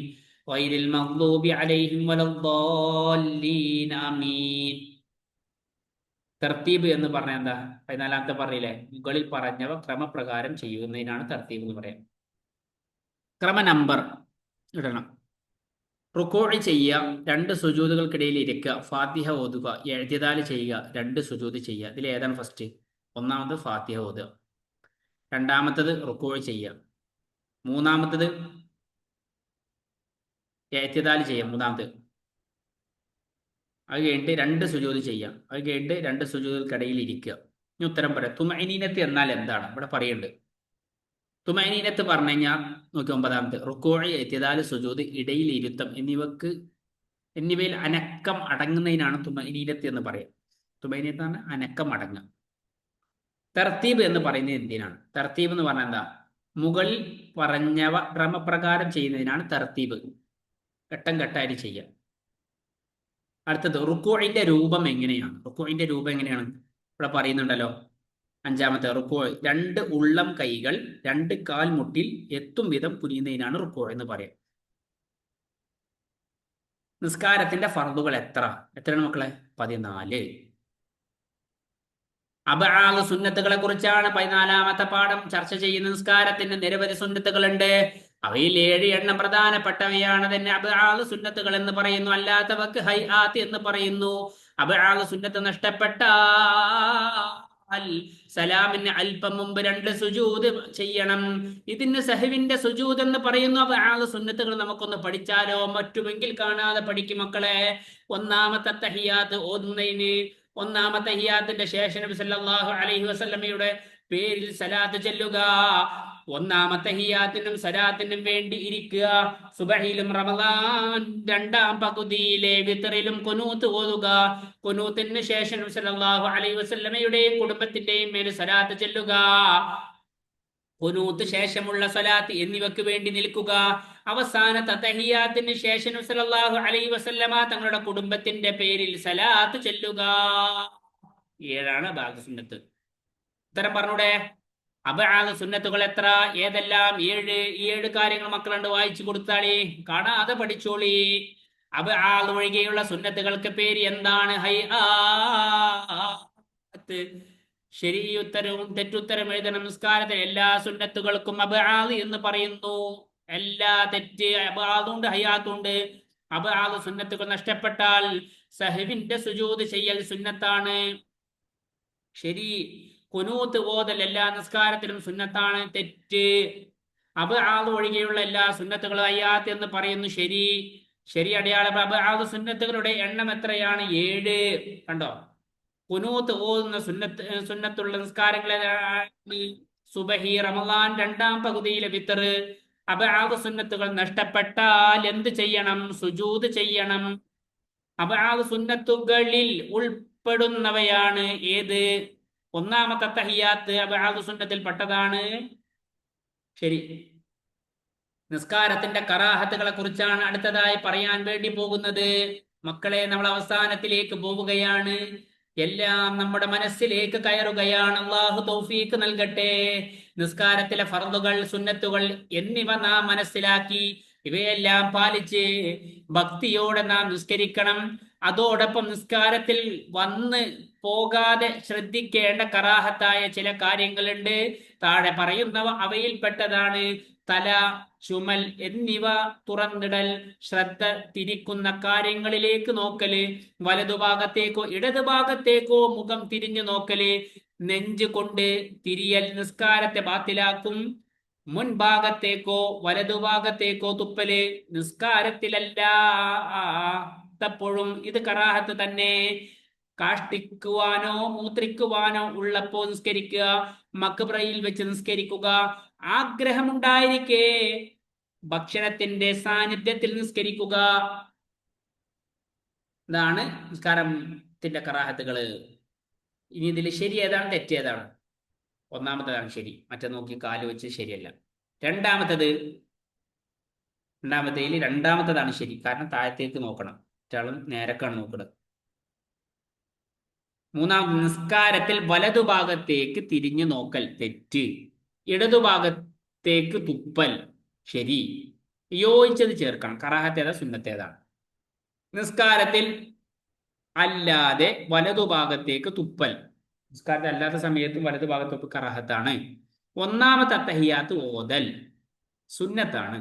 ഗൈറിൽ മഗ്ദൂബി അലൈഹിം വലദ്ദാല്ലീൻ, ആമീൻ. തർത്തീബ് എന്ന് പറഞ്ഞാൽ എന്താ? 14 പറഞ്ഞില്ലേ, മുകളിൽ പറഞ്ഞവ ക്രമപ്രകാരം ചെയ്യുന്നതിനാണ് തർത്തീബ് എന്ന് പറയാം. ക്രമ നമ്പർ ഇടണം. റുകൂഅ് ചെയ്യുക. 2 സുജൂദുകൾക്കിടയിൽ ഇരിക്കുക. ഫാത്തിഹ ഓതുക. ഇഅ്തിദാൽ ചെയ്യുക. 2 സുജൂദ് ചെയ്യുക. ഇതിൽ ഏതാണ് ഫസ്റ്റ്? 1 ഫാത്തിഹ ഓതുക. 2 റുകൂഅ് ചെയ്യുക. 3 ഇഅ്തിദാൽ ചെയ്യുക. 3 അത് കഴിഞ്ഞിട്ട് 2 സുജൂദ് ചെയ്യാം. അത് കഴിഞ്ഞിട്ട് 2 സുജൂദുകൾക്കിടയിൽ ഇരിക്കുക. ഇനി ഉത്തരം പറയാം. തുമഇനീനത്ത് എന്നാൽ എന്താണ് ഇവിടെ പറയുന്നുണ്ട്. തുമഇനീനത്ത് പറഞ്ഞു കഴിഞ്ഞാൽ നോക്കി, 9 റുകൂഅ്, ഇഅ്തിദാൽ, സുജൂദ്, ഇടയിൽ ഇരുത്തം എന്നിവയിൽ അനക്കം അടങ്ങുന്നതിനാണ് തുമഇനീനത്ത് എന്ന് പറയാം. തുമഇനീനത്ത് എന്ന് പറഞ്ഞാൽ അനക്കം അടങ്ങുക. തർത്തീബ് എന്ന് പറയുന്നത് എന്തിനാണ്? തർത്തീബ് എന്ന് പറഞ്ഞാൽ എന്താ? മുകളിൽ പറഞ്ഞവ ക്രമപ്രകാരം ചെയ്യുന്നതിനാണ് തർത്തീബ്. ഘട്ടം ഘട്ടമായിട്ട് ചെയ്യുക. അടുത്തത് റുകൂഇന്റെ രൂപം എങ്ങനെയാണ്? റുകൂഇന്റെ രൂപം എങ്ങനെയാണ് ഇവിടെ പറയുന്നുണ്ടല്ലോ. 5 റുകൂഅ്, 2 ഉള്ളം കൈകൾ 2 കാൽ മുട്ടിൽ എത്തും വിധം കുനിയുന്നതിനാണ് റുകൂഅ് എന്ന് പറയാം. നിസ്കാരത്തിന്റെ ഫർദുകൾ എത്രയാണ് മക്കളെ? 14. അബ്ആദ് സുന്നത്തുകളെ കുറിച്ചാണ് 14ാമത്തെ പാഠം ചർച്ച ചെയ്യുന്ന. നിസ്കാരത്തിന് നിരവധി സുന്നത്തുകളുണ്ട്. അവയിൽ 7 എണ്ണം പ്രധാനപ്പെട്ടവയാണ് തന്നെ അബ്ആദ് സുന്നത്തുകൾ എന്ന് പറയുന്നു. അല്ലാത്തവക്ക് ഹൈആത്ത് എന്ന് പറയുന്നു. അബ്ആദ് സുന്നത്ത് നഷ്ടപ്പെട്ടാൽ സലാമിന് അല്പം മുമ്പ് 2 സുജൂദ് ചെയ്യണം. ഇതിന് സഹവിന്റെ സുജൂദ് എന്ന് പറയുന്നു. അബ്ആദ് സുന്നത്തുകൾ നമുക്കൊന്ന് പഠിച്ചാലോ? മറ്റുമെങ്കിൽ കാണാതെ പഠിക്കും മക്കളെ. 1 തഹിയ്യാത്ത് ഓതുന്നതിന് 1 തഹിയ്യാത്തിന്റെ ശേഷം നബി സല്ലല്ലാഹു അലൈഹി വസല്ലമയുടെ പേരിൽ സലാത്ത് ചെല്ലുക. 1 തഹിയ്യാത്തിനും സലാത്തിനും വേണ്ടി ഇരിക്കുക. സുബഹിയിലും റമദാൻ 2ാം പകുതിയിലെ വിത്റിലും ഖുനൂത്ത് ഓതുക. ഖുനൂത്തിന് ശേഷം നബി സല്ലല്ലാഹു അലൈഹി വസല്ലമയുടെയും കുടുംബത്തിന്റെയും മേൽ സലാത്ത് ചെല്ലുക. ഖുനൂത്ത് ശേഷമുള്ള സലാത്ത് എന്നിവയ്ക്ക് വേണ്ടി നിൽക്കുക. അവസാനത്തെ തഹിയ്യാത്തിന് ശേഷം നബി സല്ലല്ലാഹു അലൈഹി വസല്ലമ തങ്ങളുടെ കുടുംബത്തിന്റെ പേരിൽ സലാത്ത് ചെല്ലുക. 7 അബ്ആദ് സുന്നത്ത്. ഉത്തരം പറഞ്ഞൂടെ? അബ്ആദ് സുന്നത്തുകൾ എത്ര? ഏതെല്ലാം? 7 കാര്യങ്ങൾ മക്കളുണ്ട്, വായിച്ചു കൊടുത്താളി, കാണാതെ പഠിച്ചോളി. അബ്ആദ് ഒഴികെയുള്ള സുന്നത്തുകൾക്ക് പേര് എന്താണ്? ഹൈആത്ത്. ശരിയുത്തരവും തെറ്റുത്തരം എഴുതണം. നിസ്കാരത്തിൽ എല്ലാ സുന്നത്തുകൾക്കും അബ്ആദ് എന്ന് പറയുന്നു. എല്ലാ തെറ്റ് അബ്ആദുണ്ട് ഹൈആത്തുണ്ട്. അബ്ആദ് സുന്നത്തുകൾ നഷ്ടപ്പെട്ടാൽ സഹവിന്റെ സുജൂദ് ചെയ്യൽ സുന്നത്താണ്. ശരി. കുനൂത്ത് ഓതൽ എല്ലാ നിസ്കാരത്തിലും സുന്നത്താണ്. തെറ്റ്. അബ്ആദ് ഒഴികെയുള്ള എല്ലാ സുന്നത്തുകളും അയ്യാത്ത് എന്ന് പറയുന്നു. ശരി. ശരി അടയാളം. അബ്ആദ് സുന്നത്തുകളുടെ എണ്ണം എത്രയാണ്? 7. കണ്ടോ? കുനൂത്ത് ഓതുന്ന സുന്നത്തുള്ള നിസ്കാരങ്ങളെ സുബഹി, റമളാൻ, രണ്ടാം പകുതിയിലെ വിത്തർ. അബ്ആദ് സുന്നത്തുകൾ നഷ്ടപ്പെട്ടാൽ എന്ത് ചെയ്യണം? സുജൂദ് ചെയ്യണം. അബ്ആദ് സുന്നത്തുകളിൽ ഉൾപ്പെടുന്നവയാണ് ഏത്? ഒന്നാമത്തെ തഹിയ്യാത്ത് അബ്ആദ് സുന്നത്തിൽ പെട്ടതാണ്. ശരി. നിസ്കാരത്തിന്റെ കറാഹത്തുകളെ കുറിച്ചാണ് അടുത്തതായി പറയാൻ വേണ്ടി പോകുന്നത്. മക്കളെ, നമ്മൾ അവസാനത്തിലേക്ക് പോവുകയാണ്. എല്ലാം നമ്മുടെ മനസ്സിലേക്ക് കയറുകയാണ്. അല്ലാഹു തൗഫീഖ് നൽകട്ടെ. നിസ്കാരത്തിലെ ഫർളുകൾ, സുന്നത്തുകൾ എന്നിവ നാം മനസ്സിലാക്കി ഇവയെല്ലാം പാലിച്ച് ഭക്തിയോടെ നാം നിസ്കരിക്കണം. അതോടൊപ്പം നിസ്കാരത്തിൽ വന്ന് പോകാതെ ശ്രദ്ധിക്കേണ്ട കറാഹത്തായ ചില കാര്യങ്ങളുണ്ട്. താഴെ പറയുന്നവ അവയിൽപ്പെട്ടതാണ്. തല, ചുമൽ എന്നിവ തുറന്നിടൽ, ശ്രദ്ധ തിരിക്കുന്ന കാര്യങ്ങളിലേക്ക് നോക്കല്, വലതുഭാഗത്തേക്കോ ഇടതുഭാഗത്തേക്കോ മുഖം തിരിഞ്ഞു നോക്കല്, നെഞ്ച് കൊണ്ട് തിരിയൽ നിസ്കാരത്തെ ബാത്തിലാക്കും. മുൻഭാഗത്തേക്കോ വലതുഭാഗത്തേക്കോ തുപ്പല് നിസ്കാരത്തിലല്ലാത്തപ്പോഴും ഇത് കറാഹത്ത് തന്നെ. കാഷ്ടിക്കുവാനോ മൂത്രിക്കുവാനോ ഉള്ളപ്പോ നിസ്കരിക്കുക. മക്ബ്റയിൽ വെച്ച് നിസ്കരിക്കുക. ആഗ്രഹമുണ്ടായിരിക്കെ ഭക്ഷണത്തിന്റെ സാന്നിധ്യത്തിൽ നിസ്കരിക്കുക. ഇതാണ് നിസ്കാരത്തിന്റെ കറാഹത്തുകള്. ഇനി ഇതിൽ ശരി ഏതാണ്, തെറ്റേതാണ്? ഒന്നാമത്തേതാണ് ശരി. മറ്റേ നോക്കി കാല് വെച്ച് ശരിയല്ല. രണ്ടാമത്തേതാണ് ശരി. കാരണം താഴത്തേക്ക് നോക്കണം. ഒരാളും നേരക്കാണ് നോക്കുന്നത്. മൂന്നാമത്, നിസ്കാരത്തിൽ വലതുഭാഗത്തേക്ക് തിരിഞ്ഞു നോക്കൽ തെറ്റ്. ഇടതുഭാഗത്തേക്ക് തുപ്പൽ ശരി. യോജിച്ചത് ചേർക്കണം. കറാഹത്തേതാ സുന്നത്തേതാണ്? നിസ്കാരത്തിൽ അല്ലാതെ വലതുഭാഗത്തേക്ക് തുപ്പൽ. നിസ്കാരത്തിൽ അല്ലാത്ത സമയത്തും വലതുഭാഗത്തേക്ക് കറാഹത്താണ്. ഒന്നാമത്തെ തഹിയ്യാത്ത് ഓതൽ സുന്നത്താണ്.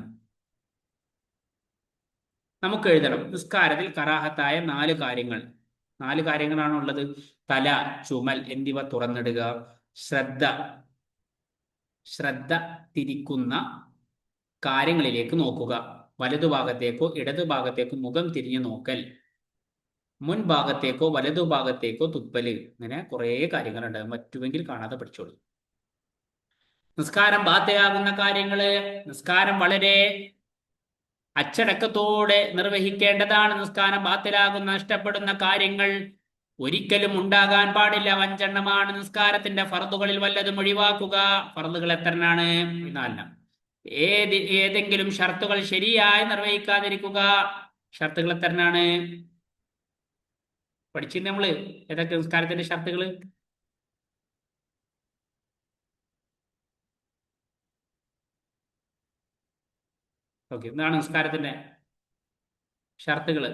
നമുക്ക് എഴുതണം. നിസ്കാരത്തിൽ കറാഹത്തായ 4 കാര്യങ്ങൾ. 4 കാര്യങ്ങളാണ് ഉള്ളത്. തല, ചുമൽ എന്നിവ തുറന്നിടുക. ശ്രദ്ധ തിരിക്കുന്ന കാര്യങ്ങളിലേക്ക് നോക്കുക. വലതുഭാഗത്തേക്കോ ഇടതുഭാഗത്തേക്കോ മുഖം തിരിഞ്ഞു നോക്കൽ. മുൻഭാഗത്തേക്കോ വലതുഭാഗത്തേക്കോ തുപ്പല്. ഇങ്ങനെ കുറേ കാര്യങ്ങളുണ്ട്. പറ്റുമെങ്കിൽ കാണാതെ പഠിച്ചോളൂ. നിസ്കാരം ബാത്തയാകുന്ന കാര്യങ്ങള്. നിസ്കാരം വളരെ അച്ചടക്കത്തോടെ നിർവഹിക്കേണ്ടതാണ്. നിസ്കാരം ബാത്തിലാകുന്ന നഷ്ടപ്പെടുന്ന കാര്യങ്ങൾ ഒരിക്കലും ഉണ്ടാകാൻ പാടില്ല. 5 എണ്ണമാണ്. നിസ്കാരത്തിന്റെ ഫർദുകളിൽ വല്ലതും ഒഴിവാക്കുക. ഫർദുകൾ എത്രയാണ്? 4. ഏതെങ്കിലും ഷർത്തുകൾ ശരിയായി നിർവഹിക്കാതിരിക്കുക. ഷർത്തുകൾ എത്രയാണ്? പഠിച്ചിട്ട് നമ്മള് ഏതൊക്കെ നിസ്കാരത്തിന്റെ ഷർത്തുകള്? ഓക്കെ, എന്താണ് നിസ്കാരത്തിന്റെ ഷർത്തുകള്?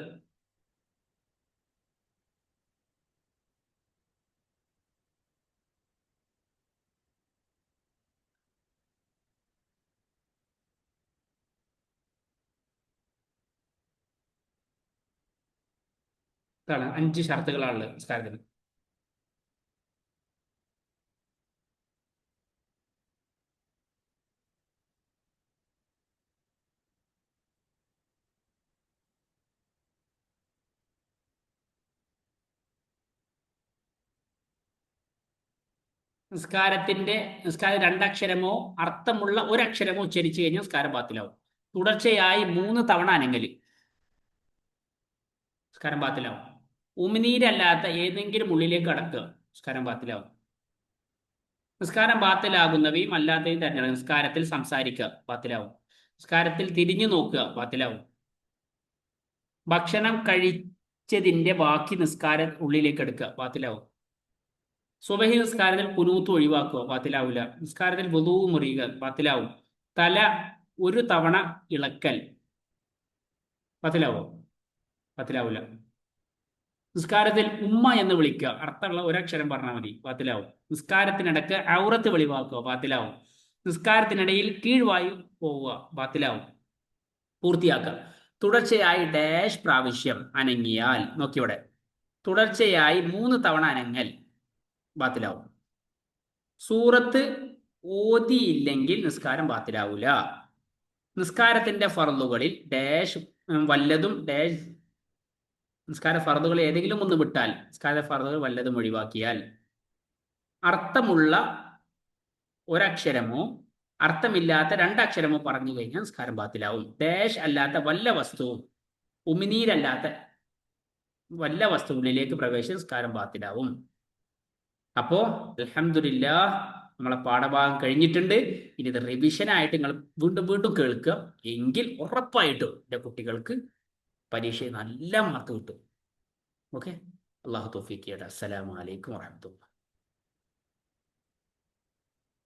ഇതാണ് 5 ഷർത്തുകളാണുള്ളത് നിസ്കാരത്തിന്. നിസ്കാരം 2 അക്ഷരമോ അർത്ഥമുള്ള 1 അക്ഷരമോ ഉച്ചരിച്ചു കഴിഞ്ഞാൽ നിസ്കാരം ബാത്തിലാവും. തുടർച്ചയായി 3 തവണ അനങ്ങല് നിസ്കാരം ബാത്തിലാവും. ഉമിനീരല്ലാത്ത ഏതെങ്കിലും ഉള്ളിലേക്ക് കടക്കുക നിസ്കാരം ബാത്തിലാവും. നിസ്കാരം ബാത്തിലാകുന്നവയും അല്ലാത്തവയും തന്നെയാണ്. നിസ്കാരത്തിൽ സംസാരിക്കുക ബാത്തിലാവും. നിസ്കാരത്തിൽ തിരിഞ്ഞു നോക്കുക ബാത്തിലാവും. ഭക്ഷണം കഴിച്ചതിന്റെ ബാക്കി നിസ്കാരം ഉള്ളിലേക്ക് എടുക്കുക ബാത്തിലാവും. സുബഹി നിസ്കാരത്തിൽ കുനൂത്ത് ഒഴിവാക്കുക ബാത്തിലാവില്ല. നിസ്കാരത്തിൽ വുദൂ മുറിയുക ബാത്തിലാവും. തല 1 തവണ ഇളക്കൽ ബാത്തിലാവോ? ബാത്തിലാവില്ല. നിസ്കാരത്തിൽ ഉമ്മ എന്ന് വിളിക്കുക, അർത്ഥമുള്ള 1 അക്ഷരം പറഞ്ഞാൽ മതി, ബാത്തിലാവും. നിസ്കാരത്തിനിടക്ക് ഔറത്ത് വെളിവാക്കുക ബാത്തിലാവും. നിസ്കാരത്തിനിടയിൽ കീഴ്വായു പോവുക ബാത്തിലാവും. പൂർത്തിയാക്കുക. തുടർച്ചയായി ഡാഷ് പ്രാവശ്യം അനങ്ങിയാൽ, നോക്കിയോടെ, തുടർച്ചയായി 3 തവണ അനങ്ങൽ ബാത്തിലാവും. സൂറത്ത് ഓതിയില്ലെങ്കിൽ നിസ്കാരം ബാത്തിലാവൂല. നിസ്കാരത്തിന്റെ ഫർളുകളിൽ ഡാഷ് വല്ലതും ഡാഷ്, നിസ്കാര ഫർളുകൾ ഏതെങ്കിലും ഒന്ന് വിട്ടാൽ, നിസ്കാര ഫർളുകൾ വല്ലതും ഒഴിവാക്കിയാൽ, അർത്ഥമുള്ള ഒരക്ഷരമോ അർത്ഥമില്ലാത്ത രണ്ടക്ഷരമോ പറഞ്ഞു കഴിഞ്ഞാൽ നിസ്കാരം ബാത്തിലാവും. ഡാഷ് അല്ലാത്ത വല്ല വസ്തുവും, ഉമിനീരല്ലാത്ത വല്ല വസ്തുവിലേക്ക് പ്രവേശിച്ച് നിസ്കാരം ബാത്തിലാവും. അപ്പോ അൽഹംദുലില്ലാഹ് നമ്മളെ പാഠഭാഗം കഴിഞ്ഞിട്ടുണ്ട്. ഇനി ഇത് റിവിഷനായിട്ട് നിങ്ങൾ വീണ്ടും വീണ്ടും കേൾക്കുക. എങ്കിൽ ഉറപ്പായിട്ടും എൻ്റെ കുട്ടികൾക്ക് പരീക്ഷയിൽ നല്ല മാർക്ക് കിട്ടും. ഓക്കെ, അള്ളാഹു തൗഫീഖ് ചെയ്യട്ടെ. അസ്സലാമു അലൈക്കും വറഹ്മത്തുള്ളാഹി.